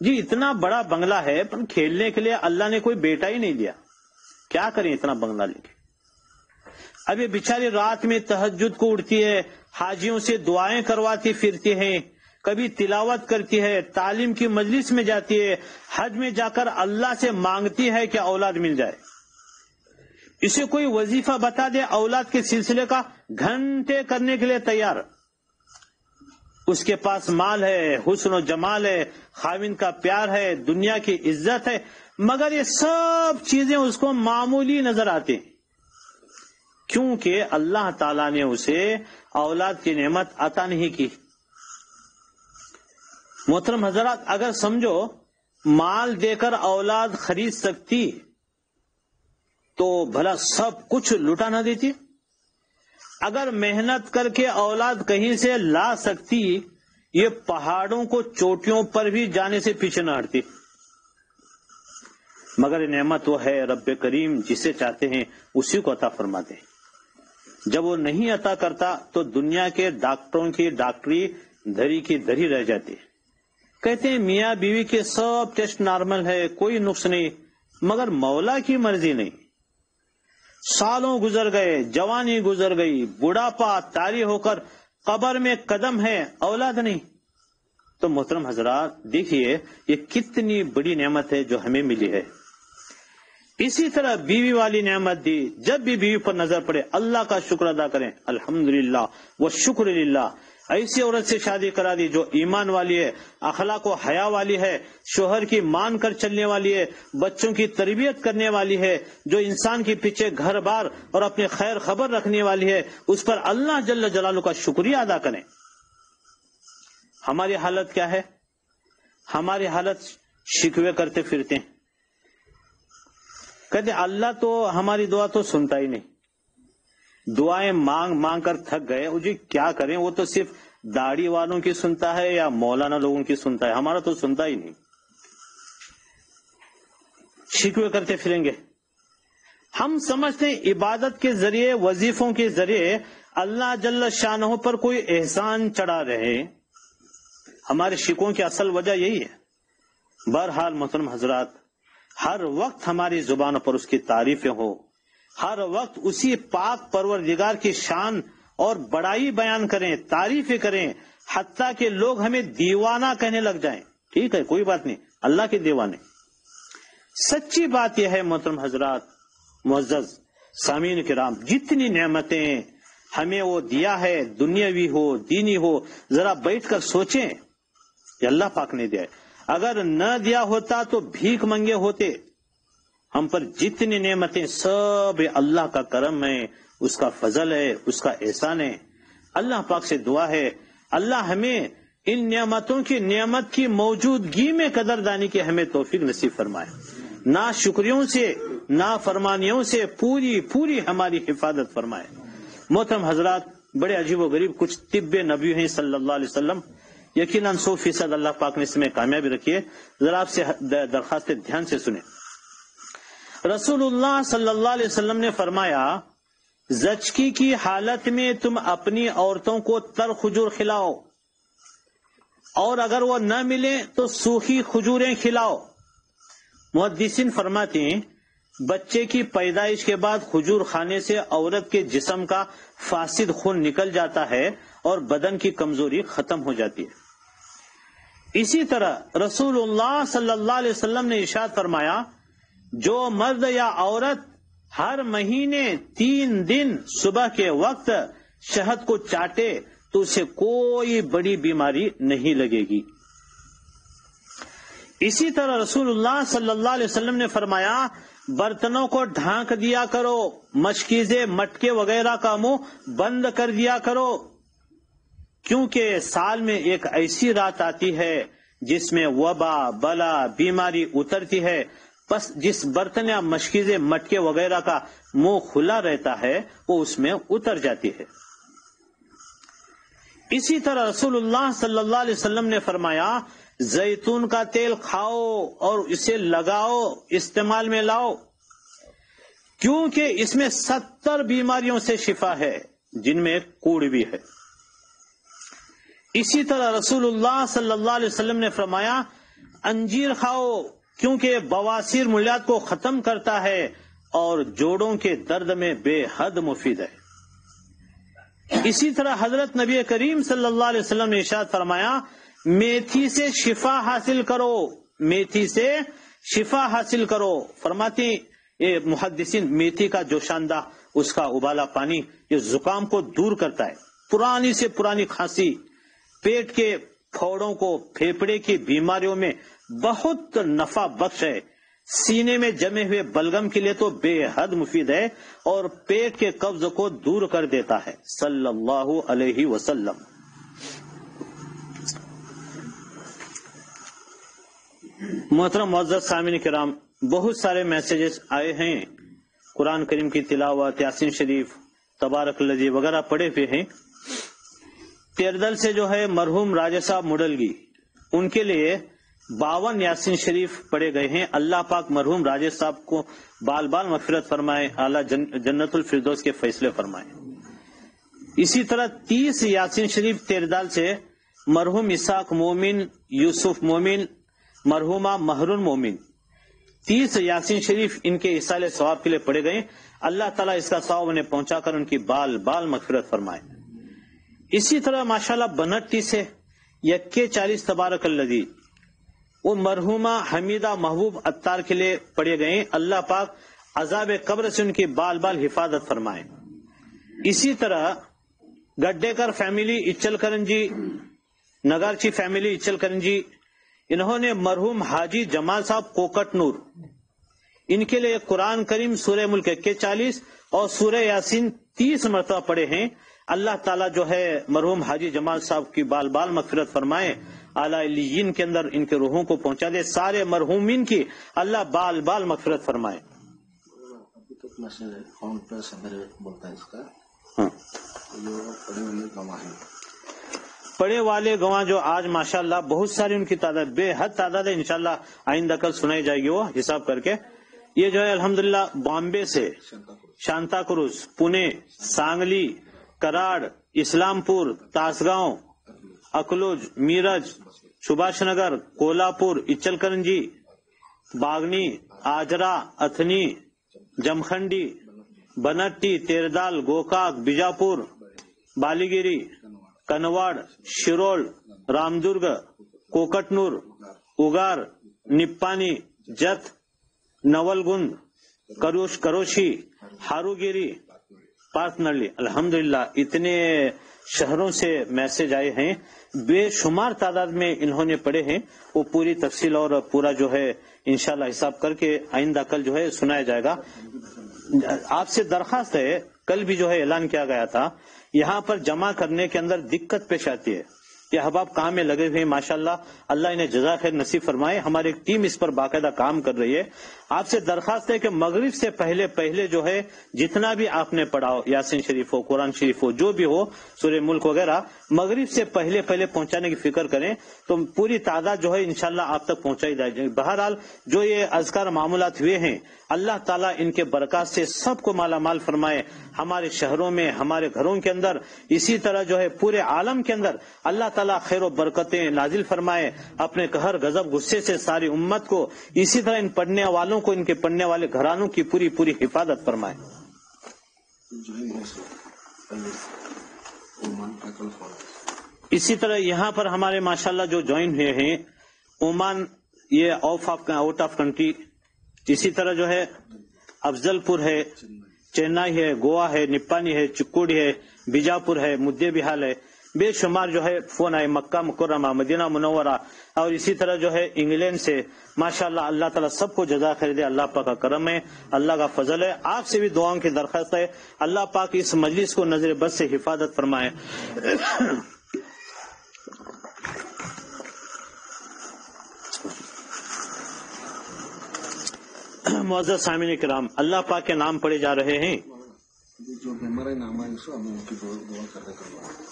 جی اتنا بڑا بنگلہ ہے پر کھیلنے کے لیے اللہ نے کوئی بیٹا ہی نہیں دیا، کیا کریں اتنا بنگلہ لے کے؟ اب یہ بیچاری رات میں تہجد کو اٹھتی ہے، حاجیوں سے دعائیں کرواتی پھرتی ہے، کبھی تلاوت کرتی ہے، تعلیم کی مجلس میں جاتی ہے، حج میں جا کر اللہ سے مانگتی ہے کہ اولاد مل جائے۔ اسے کوئی وظیفہ بتا دے اولاد کے سلسلے کا، گھنٹے کرنے کے لیے تیار۔ اس کے پاس مال ہے، حسن و جمال ہے، خاوند کا پیار ہے، دنیا کی عزت ہے، مگر یہ سب چیزیں اس کو معمولی نظر آتی ہیں، کیونکہ اللہ تعالیٰ نے اسے اولاد کی نعمت عطا نہیں کی۔ محترم حضرات، اگر سمجھو مال دے کر اولاد خرید سکتی تو بھلا سب کچھ لٹا نہ دیتی؟ اگر محنت کر کے اولاد کہیں سے لا سکتی، یہ پہاڑوں کو چوٹیوں پر بھی جانے سے پیچھے نہ ہٹتی۔ مگر یہ نعمت وہ ہے رب کریم جسے چاہتے ہیں اسی کو عطا فرماتے ہیں، جب وہ نہیں عطا کرتا تو دنیا کے ڈاکٹروں کی ڈاکٹری دھری کی دھری رہ جاتی ہے۔ کہتے ہیں میاں بیوی کے سب ٹیسٹ نارمل ہے، کوئی نقص نہیں، مگر مولا کی مرضی نہیں۔ سالوں گزر گئے، جوانی گزر گئی، بڑھاپا طاری ہو کر قبر میں قدم ہے، اولاد نہیں۔ تو محترم حضرات دیکھیے یہ کتنی بڑی نعمت ہے جو ہمیں ملی ہے۔ اسی طرح بیوی والی نعمت دی، جب بھی بیوی پر نظر پڑے اللہ کا شکر ادا کریں، الحمدللہ والشکر للہ۔ ایسی عورت سے شادی کرا دی جو ایمان والی ہے، اخلاق و حیا والی ہے، شوہر کی مان کر چلنے والی ہے، بچوں کی تربیت کرنے والی ہے، جو انسان کے پیچھے گھر بار اور اپنے خیر خبر رکھنے والی ہے، اس پر اللہ جل جلالہ کا شکریہ ادا کریں۔ ہماری حالت کیا ہے؟ ہماری حالت شکوے کرتے پھرتے ہیں، کہتے اللہ تو ہماری دعا تو سنتا ہی نہیں، دعائیں مانگ مانگ کر تھک گئے، جی کیا کریں، وہ تو صرف داڑھی والوں کی سنتا ہے یا مولانا لوگوں کی سنتا ہے، ہمارا تو سنتا ہی نہیں۔ شکوے کرتے پھریں گے۔ ہم سمجھتے ہیں عبادت کے ذریعے، وظیفوں کے ذریعے اللہ جل شانہ پر کوئی احسان چڑھا رہے۔ ہمارے شکووں کی اصل وجہ یہی ہے۔ بہرحال محترم حضرات، ہر وقت ہماری زبانوں پر اس کی تعریفیں ہو، ہر وقت اسی پاک پروردگار کی شان اور بڑائی بیان کریں، تعریفیں کریں، حتیٰ کہ لوگ ہمیں دیوانہ کہنے لگ جائیں۔ ٹھیک ہے، کوئی بات نہیں، اللہ کے دیوانے۔ سچی بات یہ ہے محترم حضرات، معزز سامعین کرام، جتنی نعمتیں ہمیں وہ دیا ہے، دنیاوی ہو دینی ہو، ذرا بیٹھ کر سوچیں، یہ اللہ پاک نے دیا ہے۔ اگر نہ دیا ہوتا تو بھیک منگے ہوتے۔ ہم پر جتنی نعمتیں سب اللہ کا کرم ہے، اس کا فضل ہے، اس کا احسان ہے۔ اللہ پاک سے دعا ہے اللہ ہمیں ان نعمتوں کی نعمت کی موجودگی میں قدردانی کی ہمیں توفیق نصیب فرمائے، نا شکریوں سے، نا فرمانیوں سے پوری ہماری حفاظت فرمائے۔ محترم حضرات، بڑے عجیب و غریب کچھ طب نبی ہیں صلی اللہ علیہ وسلم، یقیناً 100% اللہ پاک نے اس میں کامیابی رکھی ہے۔ ذرا آپ سے درخواست دھیان سے سنیں۔ رسول اللہ صلی اللہ علیہ وسلم نے فرمایا، زچگی کی حالت میں تم اپنی عورتوں کو تر کھجور کھلاؤ، اور اگر وہ نہ ملے تو سوکھی کھجوریں کھلاؤ۔ محدثین فرماتے ہیں بچے کی پیدائش کے بعد کھجور کھانے سے عورت کے جسم کا فاسد خون نکل جاتا ہے اور بدن کی کمزوری ختم ہو جاتی ہے۔ اسی طرح رسول اللہ صلی اللہ علیہ وسلم نے ارشاد فرمایا، جو مرد یا عورت ہر مہینے 3 دن صبح کے وقت شہد کو چاٹے تو اسے کوئی بڑی بیماری نہیں لگے گی۔ اسی طرح رسول اللہ صلی اللہ علیہ وسلم نے فرمایا، برتنوں کو ڈھانک دیا کرو، مشکیزے مٹکے وغیرہ کا منہ بند کر دیا کرو، کیونکہ سال میں ایک ایسی رات آتی ہے جس میں وبا بلا بیماری اترتی ہے، بس جس برتن یا مشکیزے مٹکے وغیرہ کا منہ کھلا رہتا ہے وہ اس میں اتر جاتی ہے۔ اسی طرح رسول اللہ صلی اللہ علیہ وسلم نے فرمایا، زیتون کا تیل کھاؤ اور اسے لگاؤ، استعمال میں لاؤ، کیونکہ اس میں 70 بیماریوں سے شفا ہے جن میں کوڑ بھی ہے۔ اسی طرح رسول اللہ صلی اللہ علیہ وسلم نے فرمایا، انجیر کھاؤ کیونکہ بواسیر ملیات کو ختم کرتا ہے اور جوڑوں کے درد میں بے حد مفید ہے۔ اسی طرح حضرت نبی کریم صلی اللہ علیہ وسلم نے ارشاد فرمایا میتھی سے شفا حاصل کرو، میتھی سے شفا حاصل کرو۔ فرماتے یہ محدثین میتھی کا جوشاندہ اس کا ابالا پانی یہ زکام کو دور کرتا ہے، پرانی سے پرانی کھانسی، پیٹ کے پھوڑوں کو، پھیپھڑے کی بیماریوں میں بہت نفع بخش ہے، سینے میں جمے ہوئے بلغم کے لیے تو بے حد مفید ہے اور پیٹ کے قبض کو دور کر دیتا ہے صلی اللہ علیہ وسلم۔ محترم معزز سامعین کرام، بہت سارے میسیجز آئے ہیں، قرآن کریم کی تلاوت، یاسین شریف، تبارک الذی وغیرہ پڑھے ہوئے ہیں۔ تیردل سے جو ہے مرحوم راجہ صاحب مڈلگی، ان کے لیے 52 یاسین شریف پڑھے گئے ہیں۔ اللہ پاک مرحوم راجہ صاحب کو بال بال مغفرت فرمائے، اعلیٰ جنت الفردوس کے فیصلے فرمائے۔ اسی طرح 30 یاسین شریف تیردال سے مرحوم اسحاق مومن، یوسف مومن، مرحومہ مہرون مومن، 30 یاسین شریف ان کے ایصال ثواب کے لیے پڑھے گئے۔ اللہ تعالیٰ اس کا ثواب انہیں پہنچا کر ان کی بال بال مغفرت فرمائے۔ اسی طرح ماشاءاللہ 29 سے 41 تبارک الذی وہ مرحومہ حمیدہ محبوب عطار کے لیے پڑھے گئے۔ اللہ پاک عذاب قبر سے ان کی بال بال حفاظت فرمائے۔ اسی طرح گڈیکر فیملی اچل کرنجی، نگارچی فیملی اچل کرنجی، انہوں نے مرحوم حاجی جمال صاحب کوکٹ نور، ان کے لیے قرآن کریم سورہ ملک 41 اور سورہ یاسین 30 مرتبہ پڑھے ہیں۔ اللہ تعالیٰ جو ہے مرحوم حاجی جمال صاحب کی بال بال مغفرت فرمائے، اعلیٰ علیین کے اندر ان کے روحوں کو پہنچا دے، سارے مرحومین کی اللہ بال بال مغفرت فرمائے۔ ابھی تک میسج فون پہ صدر بولتا ہے اس کا پڑے والے گواہ جو آج ماشاءاللہ بہت ساری ان کی تعداد بے حد تعداد ہے، انشاءاللہ آئندہ کل سنائی جائے گی وہ حساب کر کے۔ یہ جو ہے الحمدللہ بامبے سے، شانتا کروز، پونے، سانگلی، کراڑ، اسلام پور، تاسگاؤں، اکلوج، میرج، سبھاش نگر، کولہاپور، اچل کرنجی، باگنی، آجرا، اتھنی، جمکھنڈی، بنٹی، تیردال، گوکاک، بیجاپور، بالیگیری، کنواڑ، شرول، رامدرگ، کوکٹنور، اگار، نپانی، جت، نولگند، کروشی، ہاروگیری، پارتنرلی، الحمدللہ اتنے شہروں سے میسج آئے ہیں، بے شمار تعداد میں انہوں نے پڑھے ہیں۔ وہ پوری تفصیل اور پورا جو ہے انشاءاللہ حساب کر کے آئندہ کل جو ہے سنایا جائے گا۔ آپ سے درخواست ہے، کل بھی جو ہے اعلان کیا گیا تھا، یہاں پر جمع کرنے کے اندر دقت پیش آتی ہے۔ یہ احباب کام میں لگے ہوئے ہیں ماشاءاللہ، اللہ انہیں جزا خیر نصیب فرمائے، ہماری ایک ٹیم اس پر باقاعدہ کام کر رہی ہے۔ آپ سے درخواست ہے کہ مغرب سے پہلے جو ہے جتنا بھی آپ نے پڑھا ہو، یاسین شریف ہو، قرآن شریف ہو، جو بھی ہو، سورہ ملک وغیرہ، مغرب سے پہلے پہنچانے کی فکر کریں تو پوری تعداد جو ہے انشاءاللہ آپ تک پہنچائی جائے گی۔ بہرحال جو یہ اذکار معمولات ہوئے ہیں، اللہ تعالیٰ ان کے برکات سے سب کو مالا مال فرمائے، ہمارے شہروں میں، ہمارے گھروں کے اندر، اسی طرح جو ہے پورے عالم کے اندر اللہ تعالیٰ خیر و برکتیں نازل فرمائے، اپنے قہر غضب غصے سے ساری امت کو، اسی طرح ان پڑھنے والوں کو، ان کے پڑھنے والے گھرانوں کی پوری حفاظت فرمائے۔ اسی طرح یہاں پر ہمارے ماشاءاللہ جو جوائن ہوئے ہیں عمان، یہ آؤٹ آف کنٹری، اسی طرح جو ہے افضل پور ہے، چنئی ہے، گوا ہے، نپانی ہے، چکوڑی ہے، بیجاپور ہے، مدے بحال ہے، بے شمار جو ہے فون آئے، مکہ مکرمہ، مدینہ منورہ، اور اسی طرح جو ہے انگلینڈ سے ماشاءاللہ۔ اللہ تعالیٰ سب کو جزا خیر دے، اللہ پاک کا کرم ہے، اللہ کا فضل ہے۔ آپ سے بھی دعاؤں کی درخواست ہے، اللہ پاک اس مجلس کو نظر بد سے حفاظت فرمائے۔ معزز سامعین کرام، اللہ پاک کے نام پڑھے جا رہے ہیں۔ جو بیمار نام ہے سو ہم ان کی دعا کر رہے ہیں۔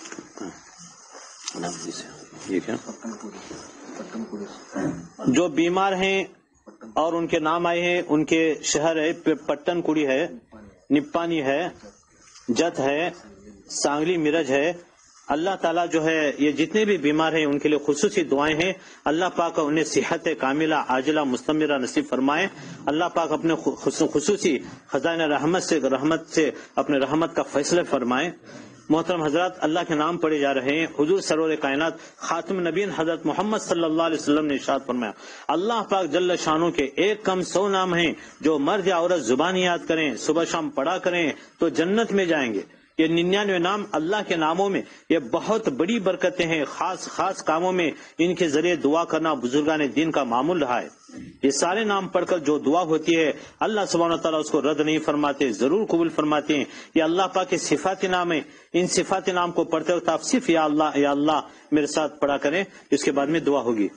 جو بیمار ہیں اور ان کے نام آئے ہیں، ان کے شہر ہے پٹن کوڑی ہے، نپانی ہے، جت ہے، سانگلی، میرج ہے، اللہ تعالیٰ جو ہے یہ جتنے بھی بیمار ہیں ان کے لیے خصوصی دعائیں ہیں. اللہ پاک انہیں صحت کاملہ عاجلہ مستمرہ نصیب فرمائے. اللہ پاک اپنے خصوصی خزانہ رحمت سے اپنے رحمت کا فیصلہ فرمائے. محترم حضرات، اللہ کے نام پڑھے جا رہے ہیں. حضور سرور کائنات خاتم نبیین حضرت محمد صلی اللہ علیہ وسلم نے ارشاد فرمایا، اللہ پاک جل شانوں کے ایک کم 100 نام ہیں جو مرد یا عورت زبان یاد کریں، صبح شام پڑھا کریں تو جنت میں جائیں گے. یہ 99 نام اللہ کے ناموں میں یہ بہت بڑی برکتیں ہیں. خاص کاموں میں ان کے ذریعے دعا کرنا بزرگان دین کا معمول رہا ہے. یہ سارے نام پڑھ کر جو دعا ہوتی ہے اللہ سبحانہ تعالیٰ اس کو رد نہیں فرماتے، ضرور قبول فرماتے ہیں. یہ اللہ پاک کے صفاتی نام ہیں. ان صفاتی نام کو پڑھتے وقت آپ صرف یا اللہ میرے ساتھ پڑھا کریں، اس کے بعد میں دعا ہوگی.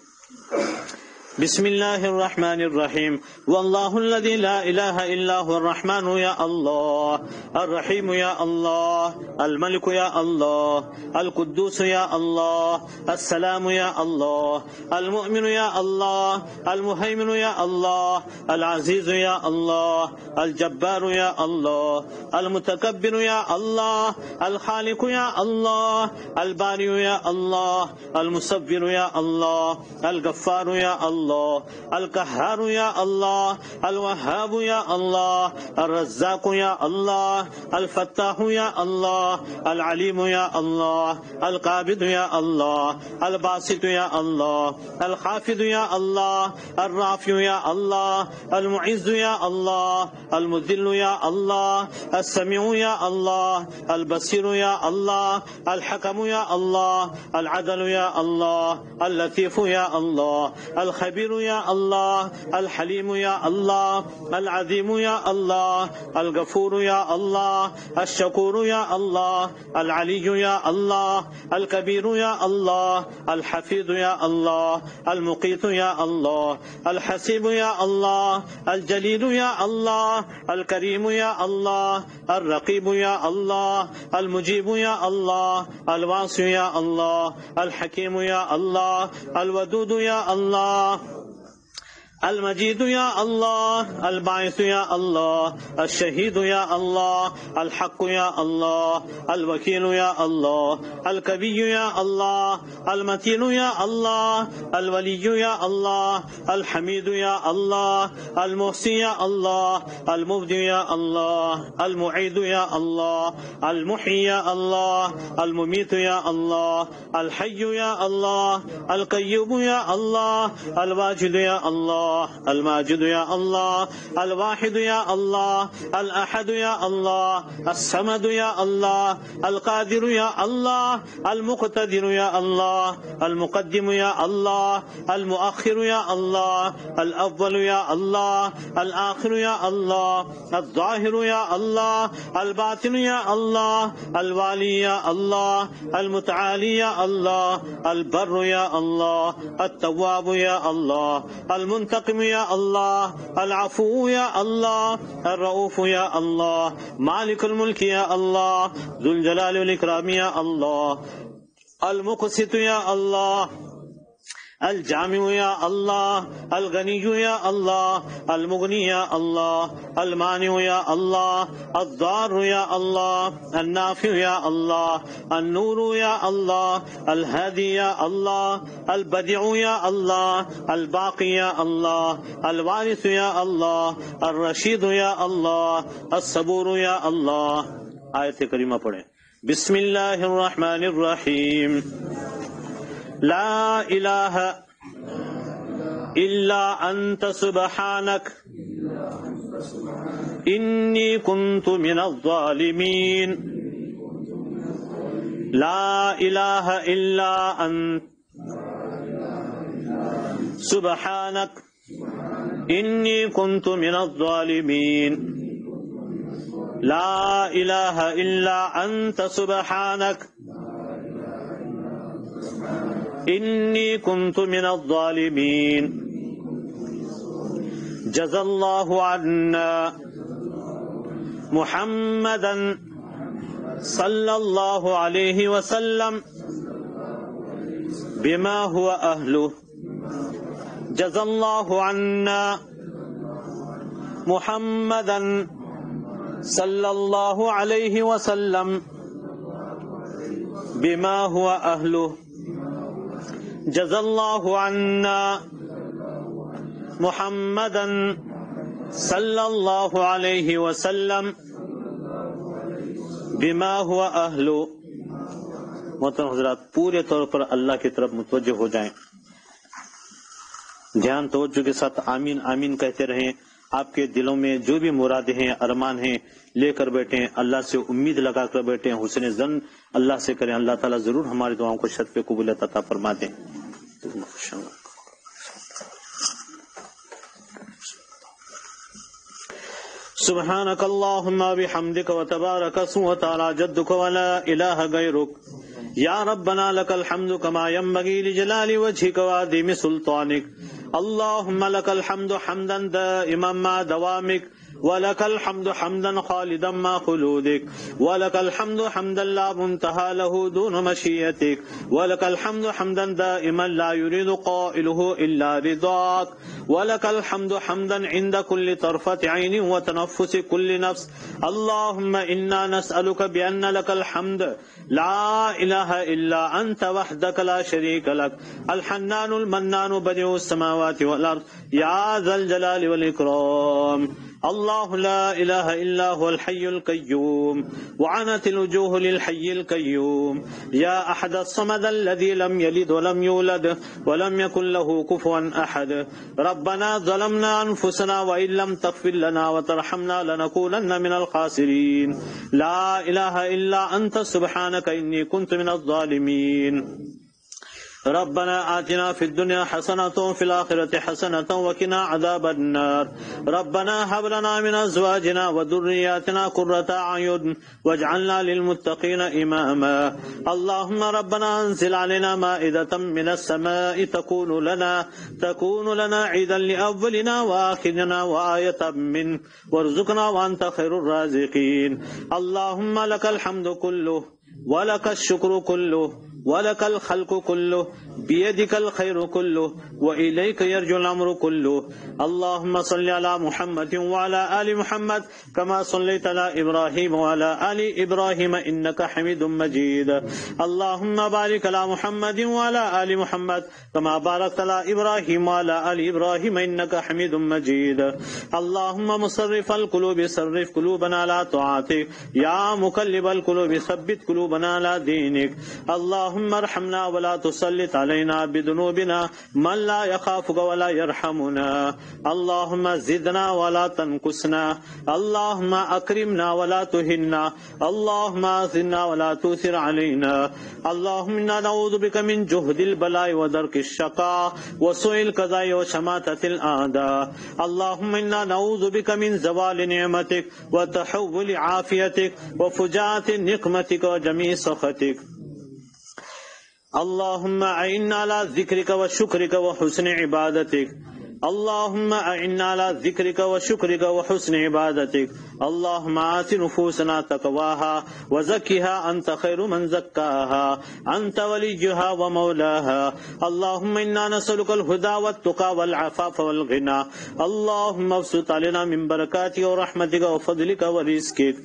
بسم اللہ الرحمن الرحیم. واللہ الذی لا الہ الا هو الرحمن یا اللہ، الرحیم یا اللہ، الملک یا اللہ، القدوس یا اللہ، السلام یا اللہ، المؤمن یا اللہ، المہیمن یا اللہ، العزیز یا اللہ، الجبار یا اللہ، المتکبر یا اللہ، الخالق یا اللہ، الباری یا اللہ، المصور یا اللہ، الغفار یا اللہ، القہار یا اللہ، الوہاب یا اللہ، الرزاق یا اللہ، الفتاح یا اللہ، العلیم یا اللہ، القابض یا اللہ، الباسط یا اللہ، الخافض یا اللہ، الرافع یا اللہ، المعز یا اللہ، المذل یا اللہ، السمیع یا اللہ، البصیر یا اللہ، الحکم یا اللہ، العدل یا اللہ، اللطیف یا اللہ، الخبیر یا اللہ، الحلیم یا اللہ، العظیم یا اللہ، الغفور یا اللہ، الشکور یا اللہ، العلی یا اللہ، الکبیر یا اللہ، الحفیظ یا اللہ، المقیت یا اللہ، الحسیب یا اللہ، الجلیل یا اللہ، الکریم یا اللہ، الرقیب یا اللہ، المجیب یا اللہ، الواسع یا اللہ، الحکیم یا اللہ، الودود یا اللہ، المجید یا اللہ، الباعث یا اللہ، الشہید یا اللہ، الحق یا اللہ، الوکیل یا اللہ، القوی یا اللہ، المتین یا اللہ، الولی یا اللہ، الحمید یا اللہ، المحصی یا اللہ، المبدی یا اللہ، المعید یا اللہ، المحیی یا اللہ، الممیت یا اللہ، الحی یا اللہ، القیوم یا اللہ، الواجد یا اللہ، الماجد یا اللہ، الواحد یا اللہ، الاحد یا اللہ، الصمد یا اللہ، القادر یا اللہ، المقتدر یا اللہ، المقدم یا اللہ، المؤخر یا اللہ، الاول یا اللہ، الآخر یا اللہ، الظاہر یا اللہ، الباطن یا اللہ، الوالی یا اللہ، المتعالی یا اللہ، البر یا اللہ، التواب یا اللہ، المنتقم یا اللہ، العفو یا اللہ، الرؤوف یا اللہ، مالک الملک یا اللہ، ذو الجلال والاکرام یا اللہ، المقسط یا اللہ، الجامع یا اللہ، الغنی یا اللہ، المغنی یا اللہ، المانع یا اللہ، الضار یا اللہ، النافع یا اللہ، النور یا اللہ، الہادی یا اللہ، البدیع یا اللہ، الباقی یا اللہ، الوارث یا اللہ، الرشید یا اللہ، الصبور یا اللہ. آیت کریمہ پڑھیں. بسم اللہ الرحمن الرحیم. لا الہ الا انت سبحانک انی کنت من الظالمین. لا الہ الا انت سبحانک انی کنت من الظالمین. لا الہ الا انت سبحانک انی کنت من الظالمین. جزا اللہ عنا محمدا صلی اللہ علیہ وسلم بما هو اہلہ. جزا اللہ عنا محمدا صلی اللہ علیہ وسلم بما هو أهله. جزا الله عنا محمدا صلی اللہ علیہ وسلم بما هو أهله. محترم حضرات، پورے طور پر اللہ کی طرف متوجہ ہو جائیں، دھیان توجہ کے ساتھ آمین آمین کہتے رہیں. آپ کے دلوں میں جو بھی مرادیں ہیں، ارمان ہیں، لے کر بیٹھیں، اللہ سے امید لگا کر بیٹھیں، حسن ظن اللہ سے کریں. اللہ تعالیٰ ضرور ہماری دعاؤں کو شرف قبولیت عطا فرما دیں. سبحانك اللهم بحمدك وتبارك اسمك وتعالى جدك ولا إله غيرك. يا ربنا لك الحمد كما ينبغي لجلال وجهك وعظيم سلطانك. اللهم لك الحمد حمدا دائما مع دوامك، ولك الحمد حمدا خالدا مع خلودك، ولك الحمد حمدا لا منتهى له دون مشيئتك، ولك الحمد حمدا دائما لا يريد قائله إلا رضاك، ولك الحمد حمدا عند كل طرفة عين وتنفس كل نفس. اللهم إنا نسألك بأن لك الحمد لا إله إلا أنت وحدك لا شريك لك، الحنان المنان بديع السماوات والأرض، يا ذا الجلال والإكرام. الله لا إله إلا هو الحي القيوم، وعنت الوجوه للحي القيوم. يا أحد الصمد الذي لم يلد ولم يولد ولم يكن له كفوا أحد. ربنا ظلمنا أنفسنا وإن لم تغفر لنا وترحمنا لنكونن من الخاسرين. لا إله إلا أنت سبحانك إني كنت من الظالمين. ربنا آتنا في الدنيا حسنة وفي الآخرة حسنة وقنا عذاب النار. ربنا هب لنا من أزواجنا وذرياتنا قرة أعين واجعلنا للمتقين إماما. اللهم ربنا أنزل علينا مائدة من السماء تكون لنا عيدا لأولنا وآخرنا وآية منك وارزقنا وأنت خير الرازقين. اللهم لك الحمد كله ولك الشكر كله ولك الخلق كله بيدك الخير كله وإليك يرجع الأمر كله. اللهم صل على محمد وعلى آل محمد كما صليت على إبراهيم وعلى آل إبراهيم إنك حميد مجيد. اللهم بارك على محمد وعلى آل محمد كما باركت على إبراهيم وعلى آل إبراهيم إنك حميد مجيد. اللهم مصرف القلوب صرف قلوبنا على طاعتك، يا مقلب القلوب ثبت قلوبنا على دينك. اللهم ارحمنا ولا تسلط علينا بذنوبنا من لا يخافك ولا يرحمنا. اللهم زدنا ولا تنقصنا. اللهم أكرمنا ولا تهنا. اللهم آثرنا ولا تؤثر علينا. اللهم إنا نعوذ بك من جهد البلاء ودرك الشقاء وسوء القضاء وشماتة الأعداء. اللهم إنا نعوذ بك من زوال نعمتك وتحول عافيتك وفجاءة نقمتك وجميع سخطك. اللهم أعنا على ذكرك وشكرك وحسن عبادتك. اللهم أعنا على ذكرك وشكرك وحسن عبادتك. اللهم آت نفوسنا تقواها وزكها أنت خير من زكاها، أنت وليها ومولاها. اللهم إنا نسألك الهدى والتقى والعفاف والغنى. اللهم ابسط علينا من بركاتك ورحمتك وفضلك ورزقك.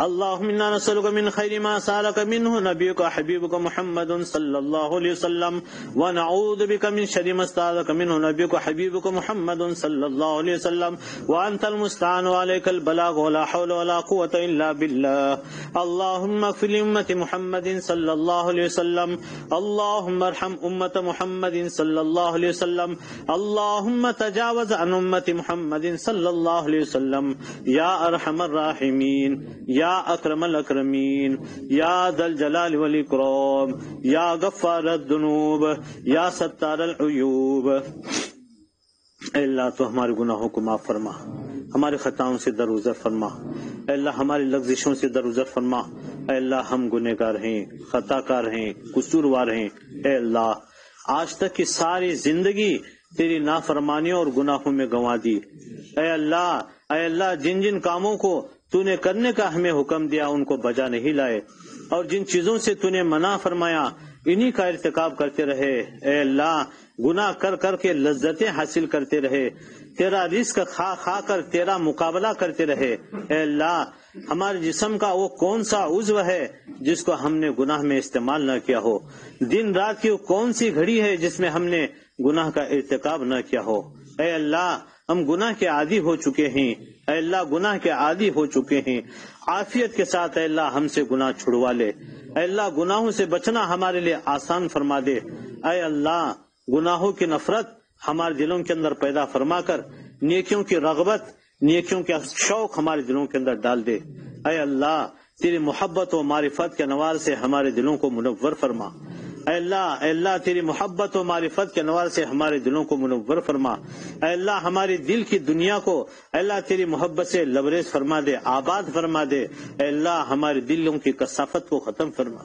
اللهم إنا نسألك من خير ما سألك منه نبيك حبيبك محمد صلى الله عليه وسلم، ونعوذ بك من شر ما استعاذك منه نبيك حبيبك محمد صلى الله عليه وسلم، وأنت المستعان وعليك البلاغ ولا حول ولا قوة إلا بالله. اللهم اغفر لأمة محمد صلى الله عليه وسلم. اللهم ارحم أمة محمد صلى الله عليه وسلم. اللهم تجاوز عن أمة محمد صلى الله عليه وسلم. يا أرحم الراحمين، یا اکرم الاکرمین، یا ذا الجلال والاکرام، یا غفار الذنوب، یا ستار العیوب. اے اللہ تو ہمارے گناہوں کو معاف فرما، ہمارے خطاؤں سے درگزر فرما. اے اللہ ہماری لغزشوں سے درگزر فرما. اے اللہ ہم گنہگار ہیں، خطا کار ہیں، قصوروار ہیں. اے اللہ آج تک کی ساری زندگی تیری نافرمانیوں اور گناہوں میں گنوا دی. اے اللہ جن جن کاموں کو تو نے کرنے کا ہمیں حکم دیا ان کو بجا نہیں لائے، اور جن چیزوں سے تو نے منع فرمایا انہی کا ارتکاب کرتے رہے. اے اللہ گناہ کر کر کے لذتیں حاصل کرتے رہے، تیرا رزق کھا کھا کر تیرا مقابلہ کرتے رہے۔ اے اللہ ہمارے جسم کا وہ کون سا عضو ہے جس کو ہم نے گناہ میں استعمال نہ کیا ہو، دن رات کی وہ کون سی گھڑی ہے جس میں ہم نے گناہ کا ارتکاب نہ کیا ہو۔ اے اللہ ہم گناہ کے عادی ہو چکے ہیں، اے اللہ گناہ کے عادی ہو چکے ہیں، عافیت کے ساتھ اے اللہ ہم سے گناہ چھڑوا لے۔ اے اللہ گناہوں سے بچنا ہمارے لیے آسان فرما دے۔ اے اللہ گناہوں کی نفرت ہمارے دلوں کے اندر پیدا فرما کر نیکیوں کی رغبت، نیکیوں کے شوق ہمارے دلوں کے اندر ڈال دے۔ اے اللہ تیری محبت و معرفت کے انوار سے ہمارے دلوں کو منور فرما۔ اے اللہ تیری محبت و معرفت کے انوار سے ہمارے دلوں کو منور فرما۔ اے اللہ ہماری دل کی دنیا کو اے اللہ تیری محبت سے لبریز فرما دے، آباد فرما دے۔ اے اللہ ہمارے دلوں کی کثافت کو ختم فرما،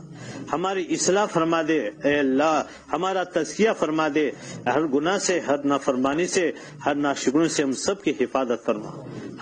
ہماری اصلاح فرما دے۔ اے اللہ ہمارا تزکیہ فرما دے، ہر گناہ سے، ہر نافرمانی سے، ہر ناشکری سے ہم سب کی حفاظت فرما،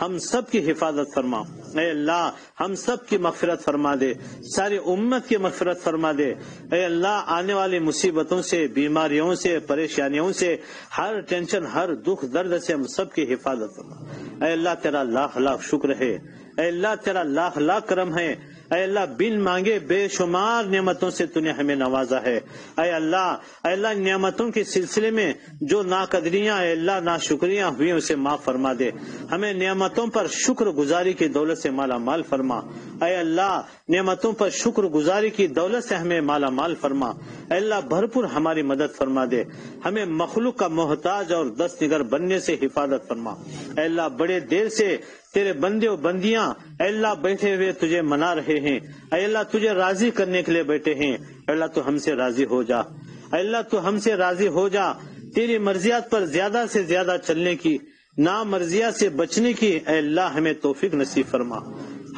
ہم سب کی حفاظت فرما۔ اے اللہ ہم سب کی مغفرت فرما دے، ساری امت کی مغفرت فرما دے۔ اے اللہ آنے والی مصیبتوں سے، بیماریوں سے، پریشانیوں سے، ہر ٹینشن، ہر دکھ درد سے ہم سب کی حفاظت فرما۔ اے اللہ تیرا لاکھ لاکھ شکر ہے، اے اللہ تیرا لاکھ لاکھ کرم ہے۔ اے اللہ بن مانگے بے شمار نعمتوں سے تو نے ہمیں نوازا ہے۔ اے اللہ نعمتوں کے سلسلے میں جو ناقدریاں اے اللہ ناشکریاں ہوئی اسے معاف فرما دے، ہمیں نعمتوں پر شکر گزاری کی دولت سے مالا مال فرما۔ اے اللہ نعمتوں پر شکر گزاری کی دولت سے ہمیں مالا مال فرما۔ اے اللہ بھرپور ہماری مدد فرما دے، ہمیں مخلوق کا محتاج اور دست نگر بننے سے حفاظت فرما۔ اے اللہ بڑے دیر سے تیرے بندے و بندیاں اے اللہ بیٹھے ہوئے تجھے منا رہے ہیں، اے اللہ تجھے راضی کرنے کے لیے بیٹھے ہیں۔ اے اللہ تو ہم سے راضی ہو جا، اے اللہ تو ہم سے راضی ہو جا، تیری مرضیات پر زیادہ سے زیادہ چلنے کی، نامرضیات سے بچنے کی اے اللہ ہمیں توفیق نصیب فرما،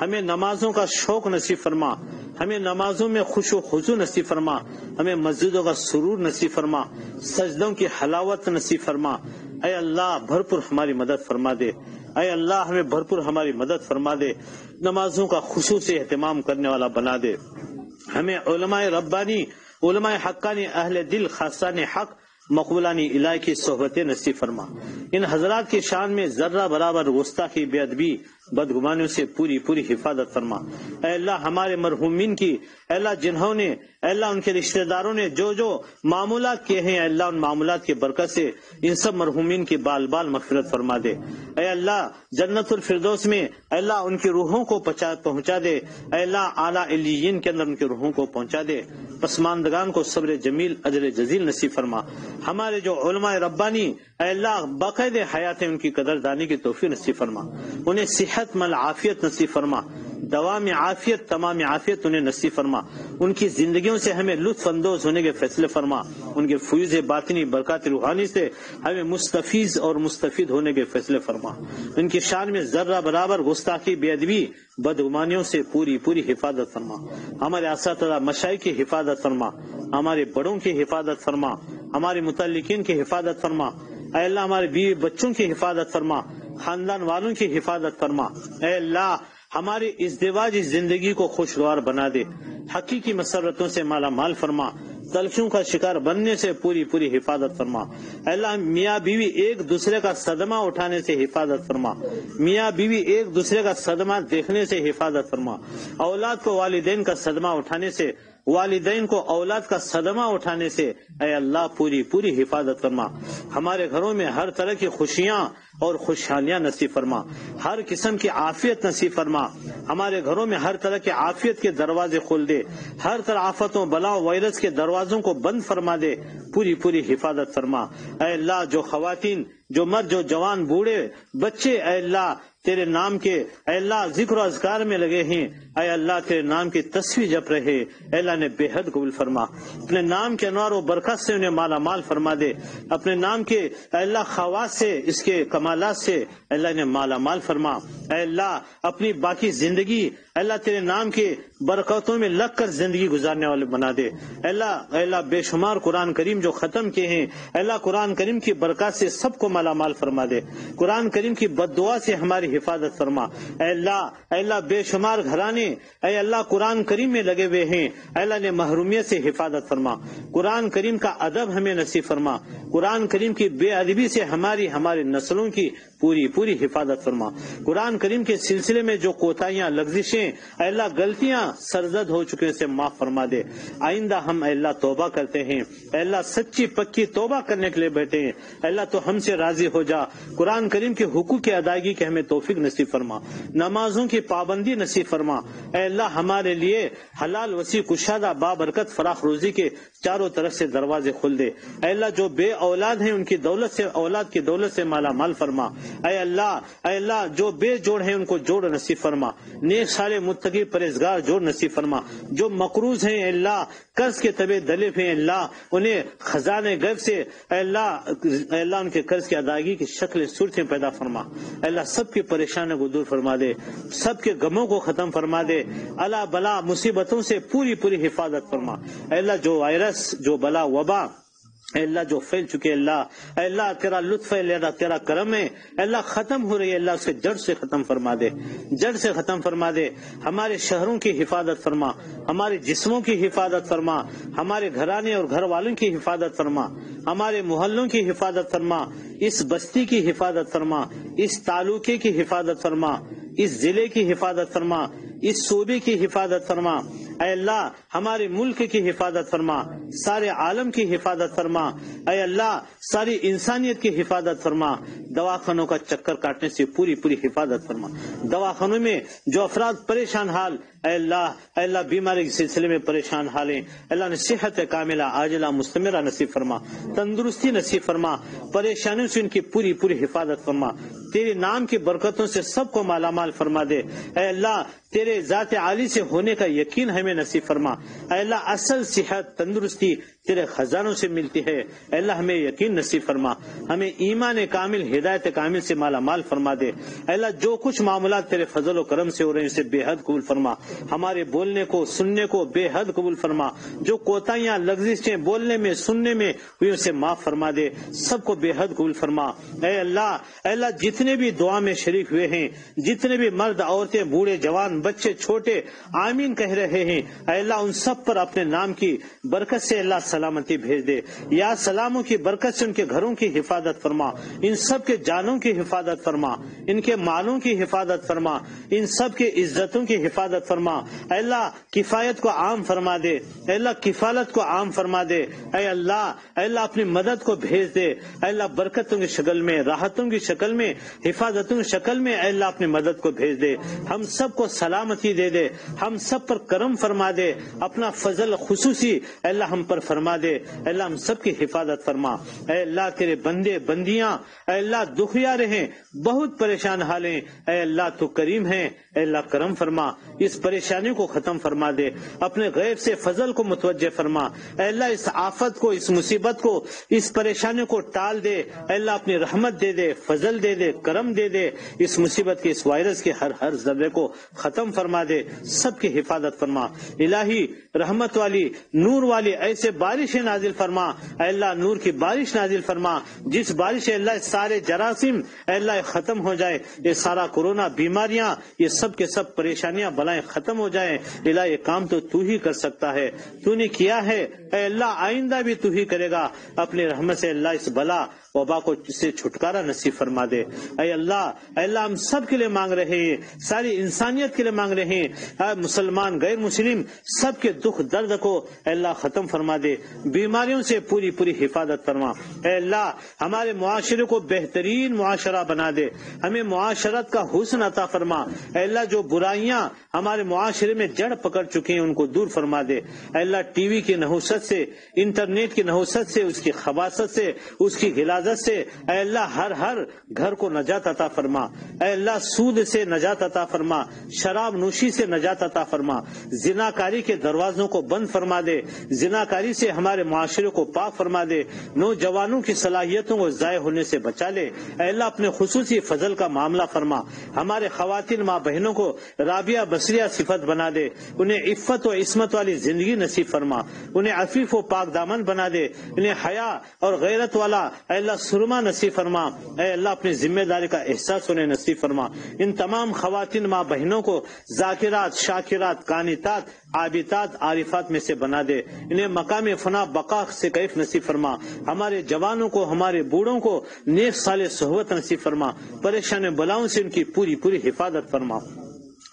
ہمیں نمازوں کا شوق نصیب فرما، ہمیں نمازوں میں خوش و خضوع نصیب فرما، ہمیں مسجدوں کا سرور نصیب فرما، سجدوں کی حلاوت نصیب فرما۔ اے اللہ بھرپور ہماری مدد فرما دے، اے اللہ ہمیں بھرپور ہماری مدد فرما دے، نمازوں کا خصوصی اہتمام کرنے والا بنا دے، ہمیں علماء ربانی، علماء حقانی، اہل دل خاصان حق، مقبولانی الہی کی صحبت نصیب فرما۔ ان حضرات کی شان میں ذرہ برابر گستاخی، بے ادبی، بدگمانیوں سے پوری پوری حفاظت فرما۔ اے اللہ ہمارے مرحومین کی اے اللہ جنہوں نے اے اللہ ان کے رشتہ داروں نے جو جو معمولات کیے ہیں اے اللہ ان معمولات کی برکت سے ان سب مرحومین کی بال بال مغفرت فرما دے۔ اے اللہ جنت الفردوس میں اے اللہ ان کی روحوں کو پہنچا دے، اے اللہ اعلیٰ علیین کے اندر ان کی روحوں کو پہنچا دے، پسماندگان کو صبر جمیل اجر جزیل نصیب فرما۔ ہمارے جو علماء ربانی اے اللہ باقاعدہ حیات ان کی قدر دانی کی توفیق نصیب فرما، انہیں صحت مند عافیت نصیب فرما، دوام عافیت تمام عافیت انہیں نصیب فرما، ان کی زندگیوں سے ہمیں لطف اندوز ہونے کے فیصلے فرما، ان کے فیوز باطنی برکات روحانی سے ہمیں مستفیض اور مستفید ہونے کے فیصلے فرما، ان کی شان میں ذرہ برابر گستاخی، بے ادبی، بدگمانیوں سے پوری پوری حفاظت فرما، ہمارے اساتذہ مشائخ کی حفاظت فرما، ہمارے بڑوں کی حفاظت فرما، ہمارے متعلقین کی حفاظت فرما، اے اللہ ہمارے بیوی بچوں کی حفاظت فرما، خاندان والوں کی حفاظت فرما۔ اے اللہ ہماری ازدواجی زندگی کو خوشگوار بنا دے، حقیقی مسرتوں سے مالا مال فرما، تلخیوں کا شکار بننے سے پوری پوری حفاظت فرما۔ اے اللہ میاں بیوی ایک دوسرے کا صدمہ اٹھانے سے حفاظت فرما، میاں بیوی ایک دوسرے کا صدمہ دیکھنے سے حفاظت فرما، اولاد کو والدین کا صدمہ اٹھانے سے، والدین کو اولاد کا صدمہ اٹھانے سے اے اللہ پوری پوری حفاظت فرما، ہمارے گھروں میں ہر طرح کی خوشیاں اور خوشحالیاں نصیب فرما، ہر قسم کی عافیت نصیب فرما، ہمارے گھروں میں ہر طرح کی عافیت کے دروازے کھول دے، ہر طرح آفتوں بلاؤ وائرس کے دروازوں کو بند فرما دے، پوری پوری حفاظت فرما۔ اے اللہ جو خواتین، جو مرد، جو جوان، بوڑھے، بچے اے اللہ تیرے نام کے اے اللہ ذکر و اذکار میں لگے ہیں، اے اللہ تیرے نام کی تسبیح جپ رہے، اے اللہ نے بے حد قبول فرما، اپنے نام کے انوار و برکت سے انہیں مالا مال فرما دے، اپنے نام کے اے اللہ خواص سے اس کے کمال کمالات سے اللہ نے مالا مال فرما۔ اے اللہ اپنی باقی زندگی اللہ تیرے نام کے برکتوں میں لگ کر زندگی گزارنے والے بنا دے۔ اے اللہ بے شمار قرآن کریم جو ختم کیے ہیں اے اللہ قرآن کریم کی برکات سے سب کو مالا مال فرما دے۔ قرآن کریم کی بد دعا سے ہماری حفاظت فرما۔ اے اللہ بے شمار گھرانے اے اللہ قرآن کریم میں لگے ہوئے ہیں، اے اللہ نے محرومیت سے حفاظت فرما۔ قرآن کریم کا ادب ہمیں نصیب فرما۔ قرآن کریم کی بے ادبی سے ہماری نسلوں کی پوری حفاظت فرما۔ قرآن کریم کے سلسلے میں جو کوتاہیاں لغزشیں اے اللہ غلطیاں سرزد ہو چکے سے معاف فرما دے۔ آئندہ ہم اے اللہ توبہ کرتے ہیں، اے اللہ سچی پکی توبہ کرنے کے لیے بیٹھے ہیں، اے اللہ تو ہم سے راضی ہو جا۔ قرآن کریم کے حقوق کی ادائیگی کے ہمیں توفیق نصیب فرما، نمازوں کی پابندی نصیب فرما۔ اے اللہ ہمارے لیے حلال وسیع کشادہ بابرکت فراخ روزی کے چاروں طرف سے دروازے کھول دے۔ اے اللہ جو بے اولاد ہیں ان کی اولاد کی دولت سے مالا مال فرما۔ اے اللہ جو بے جوڑ ہیں ان کو جوڑ نصیب فرما، نیک صالح متقی پرہیزگار جوڑ نصیب فرما۔ جو مقروض ہیں اے اللہ قرض کے تبے دلف ہیں اللہ انہیں خزانے غیب سے اے اللہ ان کے قرض کی ادائیگی کی شکل صورتیں پیدا فرما۔ اے اللہ سب کی پریشانیوں کو دور فرما دے، سب کے غموں کو ختم فرما دے، اللہ بلا مصیبتوں سے پوری حفاظت فرما۔ اے اللہ جو وائرس جو بلا وبا اے اللہ جو پھیل چکے اے اللہ تیرا لطف ہے، اللہ تیرا کرم ہے، اے اللہ ختم ہو رہی ہے، اللہ اسے جڑ سے ختم فرما دے، جڑ سے ختم فرما دے۔ ہمارے شہروں کی حفاظت فرما، ہمارے جسموں کی حفاظت فرما، ہمارے گھرانے اور گھر والوں کی حفاظت فرما، ہمارے محلوں کی حفاظت فرما، اس بستی کی حفاظت فرما، اس تعلقے کی حفاظت فرما، اس ضلع کی حفاظت فرما، اس صوبے کی حفاظت فرما۔ اے اللہ ہمارے ملک کی حفاظت فرما، سارے عالم کی حفاظت فرما۔ اے اللہ ساری انسانیت کی حفاظت فرما، دواخانوں کا چکر کاٹنے سے پوری حفاظت فرما۔ دواخانوں میں جو افراد پریشان حال اے اللہ بیماری کے سلسلے میں پریشان حال ہیں، اللہ نے صحت کاملہ عاجلہ مستمرہ نصیب فرما، تندرستی نصیب فرما، پریشانیوں سے ان کی پوری حفاظت فرما۔ تیرے نام کی برکتوں سے سب کو مالا مال فرما دے۔ اے اللہ تیرے ذات عالی سے ہونے کا یقین ہمیں نصیب فرما۔ اے اللہ اصل صحت تندرستی تیرے خزانوں سے ملتی ہے، اے اللہ ہمیں یقین نصیب فرما، ہمیں ایمان کامل ہدایت کامل سے مالا مال فرما دے۔ اے اللہ جو کچھ معاملات تیرے فضل و کرم سے ہو رہے ہیں اسے بے حد قبول فرما، ہمارے بولنے کو سننے کو بے حد قبول فرما، جو کوتاہیاں لغزشیں بولنے میں سننے میں ہوئی اسے معاف فرما دے، سب کو بے حد قبول فرما۔ اے اللہ جتنے بھی دعا میں شریک ہوئے ہیں، جتنے بھی مرد عورتیں بوڑھے جوان بچے چھوٹے آمین کہہ رہے ہیں، اے اللہ ان سب پر اپنے نام کی برکت سے اللہ سلامتی بھیج دے، یا سلاموں کی برکت سے ان کے گھروں کی حفاظت فرما، ان سب کے جانوں کی حفاظت فرما، ان کے مالوں کی حفاظت فرما، ان سب کے عزتوں کی حفاظت فرما۔ اے اللہ کفایت کو عام فرما دے، اے اللہ کفالت کو عام فرما دے، اے اللہ اپنی مدد کو بھیج دے، اے اللہ برکتوں کی شکل میں، راحتوں کی شکل میں، حفاظتوں کی شکل میں اے اللہ اپنی مدد کو بھیج دے، ہم سب کو سلامتی دے دے، ہم سب پر کرم فرما دے، اپنا فضل خصوصی اے اللہ ہم پر فرما دے، اے اللہ ہم سب کی حفاظت فرما۔ اے اللہ تیرے بندے بندیاں اے اللہ دکھیا رہیں، بہت پریشان حال ہیں، اے اللہ تو کریم ہے، اے اللہ کرم فرما، اس پریشانی کو ختم فرما دے، اپنے غیب سے فضل کو متوجہ فرما، اے اللہ اس آفت کو، اس مصیبت کو، اس پریشانی کو ٹال دے، اے اللہ اپنی رحمت دے دے، فضل دے دے، کرم دے دے، اس مصیبت کے اس وائرس کے ہر ذرے کو ختم فرما دے، سب کی حفاظت فرما۔ الہی رحمت والی نور والی ایسے بارش نازل فرما، اے اللہ نور کی بارش نازل فرما، جس بارش اللہ سارے جراثیم اے اللہ ختم ہو جائے، یہ سارا کورونا بیماریاں یہ سب کے سب پریشانیاں بلائیں ختم ہو جائیں۔ الہی یہ کام تو ہی کر سکتا ہے، تو نے کیا ہے، اے اللہ آئندہ بھی تو ہی کرے گا، اپنی رحمت سے اللہ اس بلا وبا کو سے چھٹکارا نصیب فرما دے۔ اے اللہ ہم سب کے لیے مانگ رہے ہیں، ساری انسانیت کے لیے مانگ رہے ہیں، مسلمان غیر مسلم سب کے دکھ درد کو اے اللہ ختم فرما دے، بیماریوں سے پوری حفاظت فرما۔ اے اللہ ہمارے معاشرے کو بہترین معاشرہ بنا دے، ہمیں معاشرت کا حسن عطا فرما۔ اے اللہ جو برائیاں ہمارے معاشرے میں جڑ پکڑ چکی ہیں ان کو دور فرما دے۔ اے اللہ ٹی وی کی نحوست سے، انٹرنیٹ کی نحوست سے، اس کی خباثت سے، اس کی غلاظت عبادت سے اے اللہ ہر گھر کو نجات عطا فرما، اے اللہ سود سے نجات عطا فرما، شراب نوشی سے نجات عطا فرما، زناکاری کے دروازوں کو بند فرما دے، زناکاری سے ہمارے معاشرے کو پاک فرما دے، نوجوانوں کی صلاحیتوں کو ضائع ہونے سے بچا لے، اے اللہ اپنے خصوصی فضل کا معاملہ فرما، ہمارے خواتین ماں بہنوں کو رابعہ بصریہ صفت بنا دے، انہیں عفت و عصمت والی زندگی نصیب فرما، انہیں عفیف و پاک دامن بنا دے، انہیں حیا اور غیرت والا اے اللہ سرما نصیب فرما، اے اللہ اپنی ذمہ داری کا احساس انہیں نصیب فرما، ان تمام خواتین ماں بہنوں کو ذاکرات، شاکرات، قانتات، عابدات، عارفات میں سے بنا دے، انہیں مقام فنا بقا سے کیف نصیب فرما، ہمارے جوانوں کو، ہمارے بوڑھوں کو نیک صالح صحبت نصیب فرما، پریشان بلاؤں سے ان کی پوری حفاظت فرما،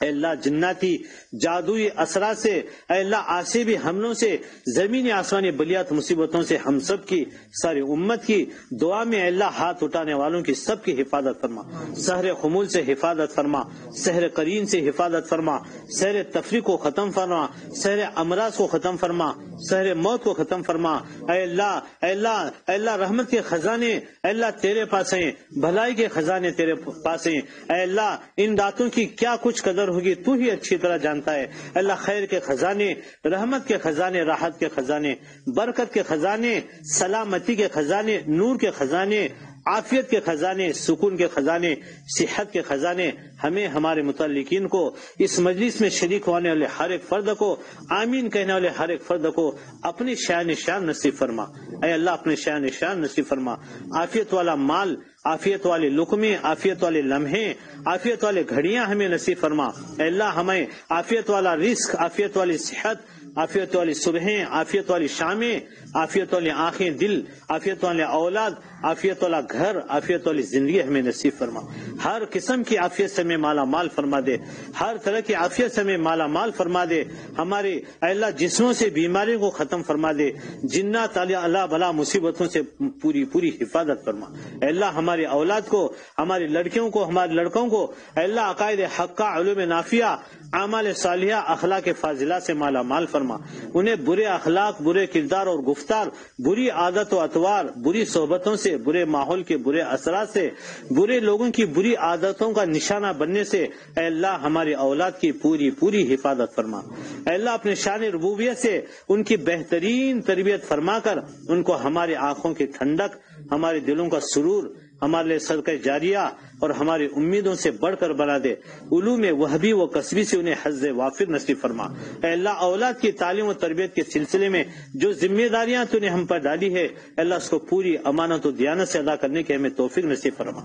اے اللہ جناتی جادوئی اثرات سے، اے اللہ آسیبی حملوں سے، زمینی آسمانی بلیات مصیبتوں سے ہم سب کی، ساری امت کی دعا میں اے اللہ ہاتھ اٹھانے والوں کی سب کی حفاظت فرما، سحر خمول سے حفاظت فرما، سحر قرین سے حفاظت فرما، سحر تفریق کو ختم فرما، سحر امراض کو ختم فرما، سحر موت کو ختم فرما، اے اللہ اے اللہ اے اللہ رحمت کے خزانے اے اللہ تیرے پاس ہیں، بھلائی کے خزانے تیرے پاس ہیں، اے اللہ ان راتوں کی کیا کچھ قدر ہوگی تو ہی اچھی طرح جانتا ہے، اللہ خیر کے خزانے، رحمت کے خزانے، راحت کے خزانے، برکت کے خزانے، سلامتی کے خزانے، نور کے خزانے، عافیت کے خزانے، سکون کے خزانے، صحت کے خزانے ہمیں، ہمارے متعلقین کو، اس مجلس میں شریک ہونے والے ہر ایک فرد کو، آمین کہنے والے ہر ایک فرد کو اپنی شان شان نصیب فرما، اے اللہ اپنے شان شان نصیب فرما، عافیت والا مال، عافیت والے لقمے، عافیت والے لمحے، عافیت والے گھڑیاں ہمیں نصیب فرما، اے اللہ ہمیں عافیت والا رزق، عافیت والی صحت، عافیت والی صبحیں، عافیت والی شامیں، عافیت والی آنکھیں، دل، عافیت والے اولاد، عافیت والا گھر، عافیت والی زندگی ہمیں نصیب فرما، ہر قسم کی عافیت سے ہمیں مالا مال فرما دے، ہر طرح کی عافیت سے ہمیں مالا مال فرما دے، ہمارے اے اللہ جسموں سے بیماریوں کو ختم فرما دے، جنات اللہ بلا مصیبتوں سے پوری حفاظت فرما، اے اللہ ہماری اولاد کو، ہماری لڑکیوں کو، ہمارے لڑکوں کو اے اللہ عقائد حقہ، علوم نافعہ، اعمال صالحہ، اخلاق فاضلہ سے مالا مال فرما، انہیں برے اخلاق، برے کردار اور گفتار، بری عادت و اطوار، بری صحبتوں سے، برے ماحول کے برے اثرات سے، برے لوگوں کی بری عادتوں کا نشانہ بننے سے اے اللہ ہماری اولاد کی پوری حفاظت فرما، اے اللہ اپنے شان ربوبیت سے ان کی بہترین تربیت فرما کر ان کو ہماری آنکھوں کی ٹھنڈک، ہمارے دلوں کا سرور، ہمارے لیے صدقہ جاریہ اور ہماری امیدوں سے بڑھ کر بنا دے، علوم وہبی و کسبی سے انہیں حظ وافر نصیب فرما، اے اللہ اولاد کی تعلیم و تربیت کے سلسلے میں جو ذمہ داریاں تو نے ہم پر ڈالی ہے اے اللہ اس کو پوری امانت و دیانت سے ادا کرنے کی ہمیں توفیق نصیب فرما،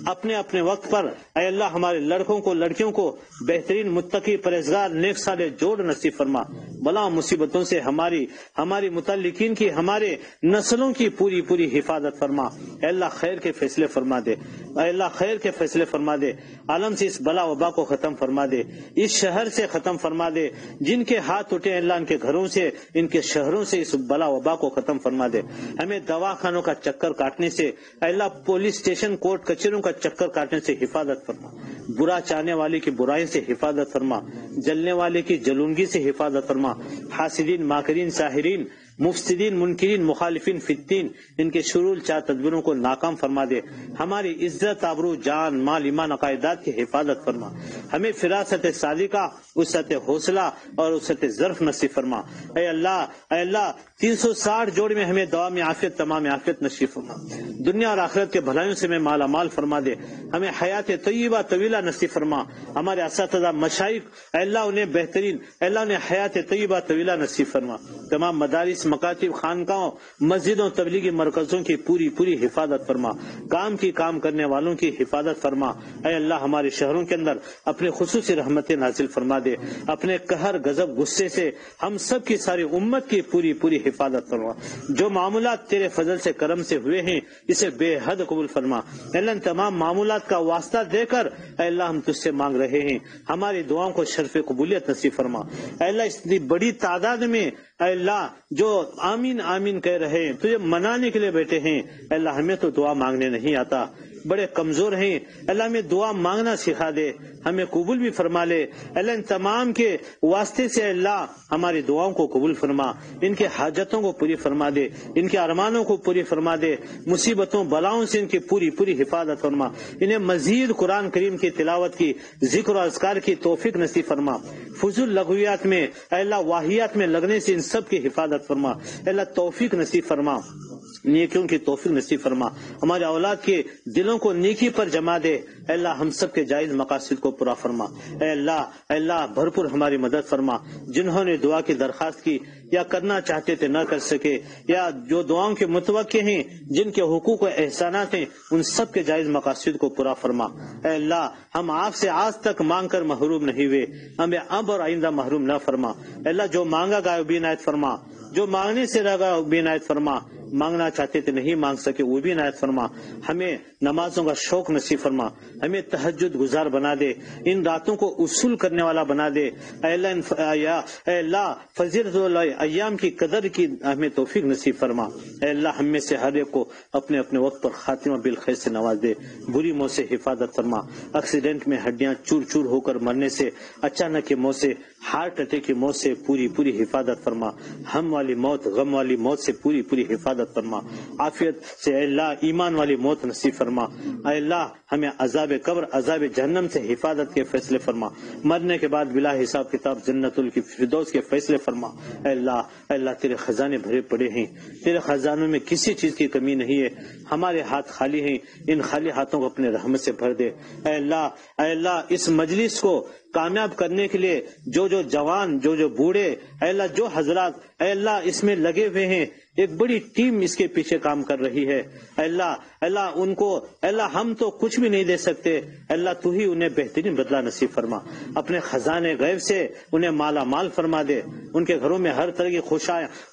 اپنے وقت پر اے اللہ ہمارے لڑکوں کو، لڑکیوں کو بہترین متقی، پرہیزگار، نیک صالح جوڑ نصیب فرما، بلا مصیبتوں سے ہماری متعلقین کی، ہمارے نسلوں کی پوری حفاظت فرما، اے اللہ خیر کے فیصلے فرما دے، اے اللہ خیر کے فیصلے فرما دے، عالم سے اس بلا وبا کو ختم فرما دے، اس شہر سے ختم فرما دے، جن کے ہاتھ اٹھے اللہ ان کے گھروں سے، ان کے شہروں سے اس بلا وبا کو ختم فرما دے، ہمیں دواخانوں کا چکر کاٹنے سے اے اللہ پولیس اسٹیشن، کورٹ کچہریوں کا چکر کاٹنے سے حفاظت فرما، برا چاہنے والے کی برائی سے حفاظت فرما، جلنے والے کی جلونگی سے حفاظت فرما، حاسدین، ماکرین، ساحرین، مفسدین، منکرین، مخالفین، فتین، ان کے شرور چار تدبیروں کو ناکام فرما دے، ہماری عزت، آبرو، جان، مال، ایمان، عقائدات کی حفاظت فرما، ہمیں فراست صادقہ، وسعت حوصلہ اور وسعت ظرف نصیب فرما، اے اللہ 360 جوڑ میں ہمیں دوا میں عافیت، تمام عافیت نصیب فرما، دنیا اور آخرت کے بھلائیوں سے ہمیں مالا مال فرما دے، ہمیں حیات طیبہ طویلہ نصیب فرما، ہمارے اساتذہ مشائخ اے اللہ انہیں بہترین، اے اللہ انہیں حیات طیبہ طویلہ نصیب فرما، تمام مدارس، مکاتب، خانقاہوں، مسجدوں، تبلیغی مرکزوں کی پوری حفاظت فرما، کام کرنے والوں کی حفاظت فرما، اے اللہ ہمارے شہروں کے اندر اپنے خصوصی رحمتیں نازل فرما دے، اپنے قہر، غضب، غصے سے ہم سب کی، ساری امت کی پوری حفاظت فرما، جو معاملات تیرے فضل سے، کرم سے ہوئے ہیں اسے بے حد قبول فرما، اے اللہ ان تمام معاملات کا واسطہ دے کر اے اللہ ہم تجھ سے مانگ رہے ہیں، ہماری دعاؤں کو شرف قبولیت نصیب فرما، اے اللہ اتنی بڑی تعداد میں اے اللہ جو آمین آمین کہہ رہے ہیں، تجھے منانے کے لیے بیٹھے ہیں، اے اللہ ہمیں تو دعا مانگنے نہیں آتا، بڑے کمزور ہیں، اللہ ہمیں دعا مانگنا سکھا دے، ہمیں قبول بھی فرما لے۔ اللہ ان تمام کے واسطے سے اللہ ہماری دعاؤں کو قبول فرما، ان کے حاجتوں کو پوری فرما دے، ان کے ارمانوں کو پوری فرما دے، مصیبتوں بلاؤں سے ان کی پوری حفاظت فرما، انہیں مزید قرآن کریم کی تلاوت کی، ذکر و اذکار کی توفیق نصیب فرما، فضول لغویات میں اے اللہ واہیات میں لگنے سے ان سب کی حفاظت فرما، اے اللہ توفیق نصیب فرما، نیکیوں کی توفیق نصیب فرما، ہمارے اولاد کے دلوں کو نیکی پر جما دے، اے اللہ ہم سب کے جائز مقاصد کو پورا فرما، اے اللہ بھرپور ہماری مدد فرما، جنہوں نے دعا کی درخواست کی یا کرنا چاہتے تھے نہ کر سکے، یا جو دعاؤں کے متوقع ہیں، جن کے حقوق و احسانات ہیں، ان سب کے جائز مقاصد کو پورا فرما۔ اے اللہ ہم آپ سے آج تک مانگ کر محروم نہیں ہوئے، ہمیں اب اور آئندہ محروم نہ فرما۔ اے اللہ جو مانگا گا وہ بھی عنایت فرما، جو مانگنے سے رہ گا وہ بھی عنایت فرما، مانگنا چاہتے تھے نہیں مانگ سکے وہ بھی عنایت فرما، ہمیں نمازوں کا شوق نصیب فرما، ہمیں تہجد گزار بنا دے، ان راتوں کو اصول کرنے والا بنا دے، اے اللہ فضیلت ایام کی قدر کی ہمیں توفیق نصیب فرما، اے اللہ ہم میں سے ہر ایک کو اپنے اپنے وقت پر خاتمہ بالخیر سے نواز دے، بری موت سے حفاظت فرما، ایکسیڈنٹ میں ہڈیاں چور چور ہو کر مرنے سے، اچانک کی موت سے، ہارٹ اٹیک کی موت سے پوری حفاظت فرما، ہم والی موت غم والی موت سے پوری حفاظت فرما، عافیت سے اے اللہ ایمان والی موت نصیب فرما، اے اللہ ہمیں عذاب قبر عذاب جہنم سے حفاظت کے فیصلے فرما، مرنے کے بعد بلا حساب کتاب جنت الفردوس کے فیصلے فرما، اے اللہ تیرے خزانے بھرے پڑے ہیں، تیرے خزانوں میں کسی چیز کی کمی نہیں ہے، ہمارے ہاتھ خالی ہیں، ان خالی ہاتھوں کو اپنے رحمت سے بھر دے، اے اللہ اس مجلس کو کامیاب کرنے کے لیے جو جوان جو بوڑھے اے اللہ جو حضرات اے اللہ اس میں لگے ہوئے ہیں، ایک بڑی ٹیم اس کے پیچھے کام کر رہی ہے، اے اللہ ان کو اے اللہ ہم تو کچھ بھی نہیں دے سکتے، اے اللہ تو ہی انہیں بہترین بدلہ نصیب فرما، اپنے خزانے غیب سے انہیں مالا مال فرما دے، ان کے گھروں میں ہر طرح کی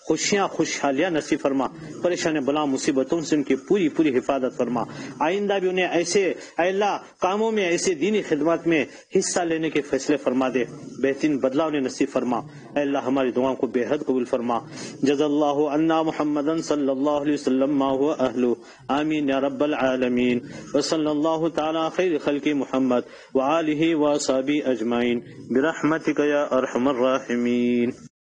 خوشحالیاں نصیب فرما، پریشان بلا مصیبتوں سے ان کی پوری حفاظت فرما، آئندہ بھی انہیں ایسے اے اللہ کاموں میں ایسے دینی خدمات میں حصہ لینے کے فیصلے فرما دے، بہترین بدلہ انہیں نصیب فرما، اے اللہ ہماری دعاؤں کو بے حد قبول فرما، جزا اللہ عنا محمدا صلی اللہ علیہ وسلم ما هو اہلہ، آمین یا رب العالمین، وصلی اللہ تعالی خیر خلق محمد وآلہ وصحبہ اجمعین برحمتک یا ارحم الراحمین۔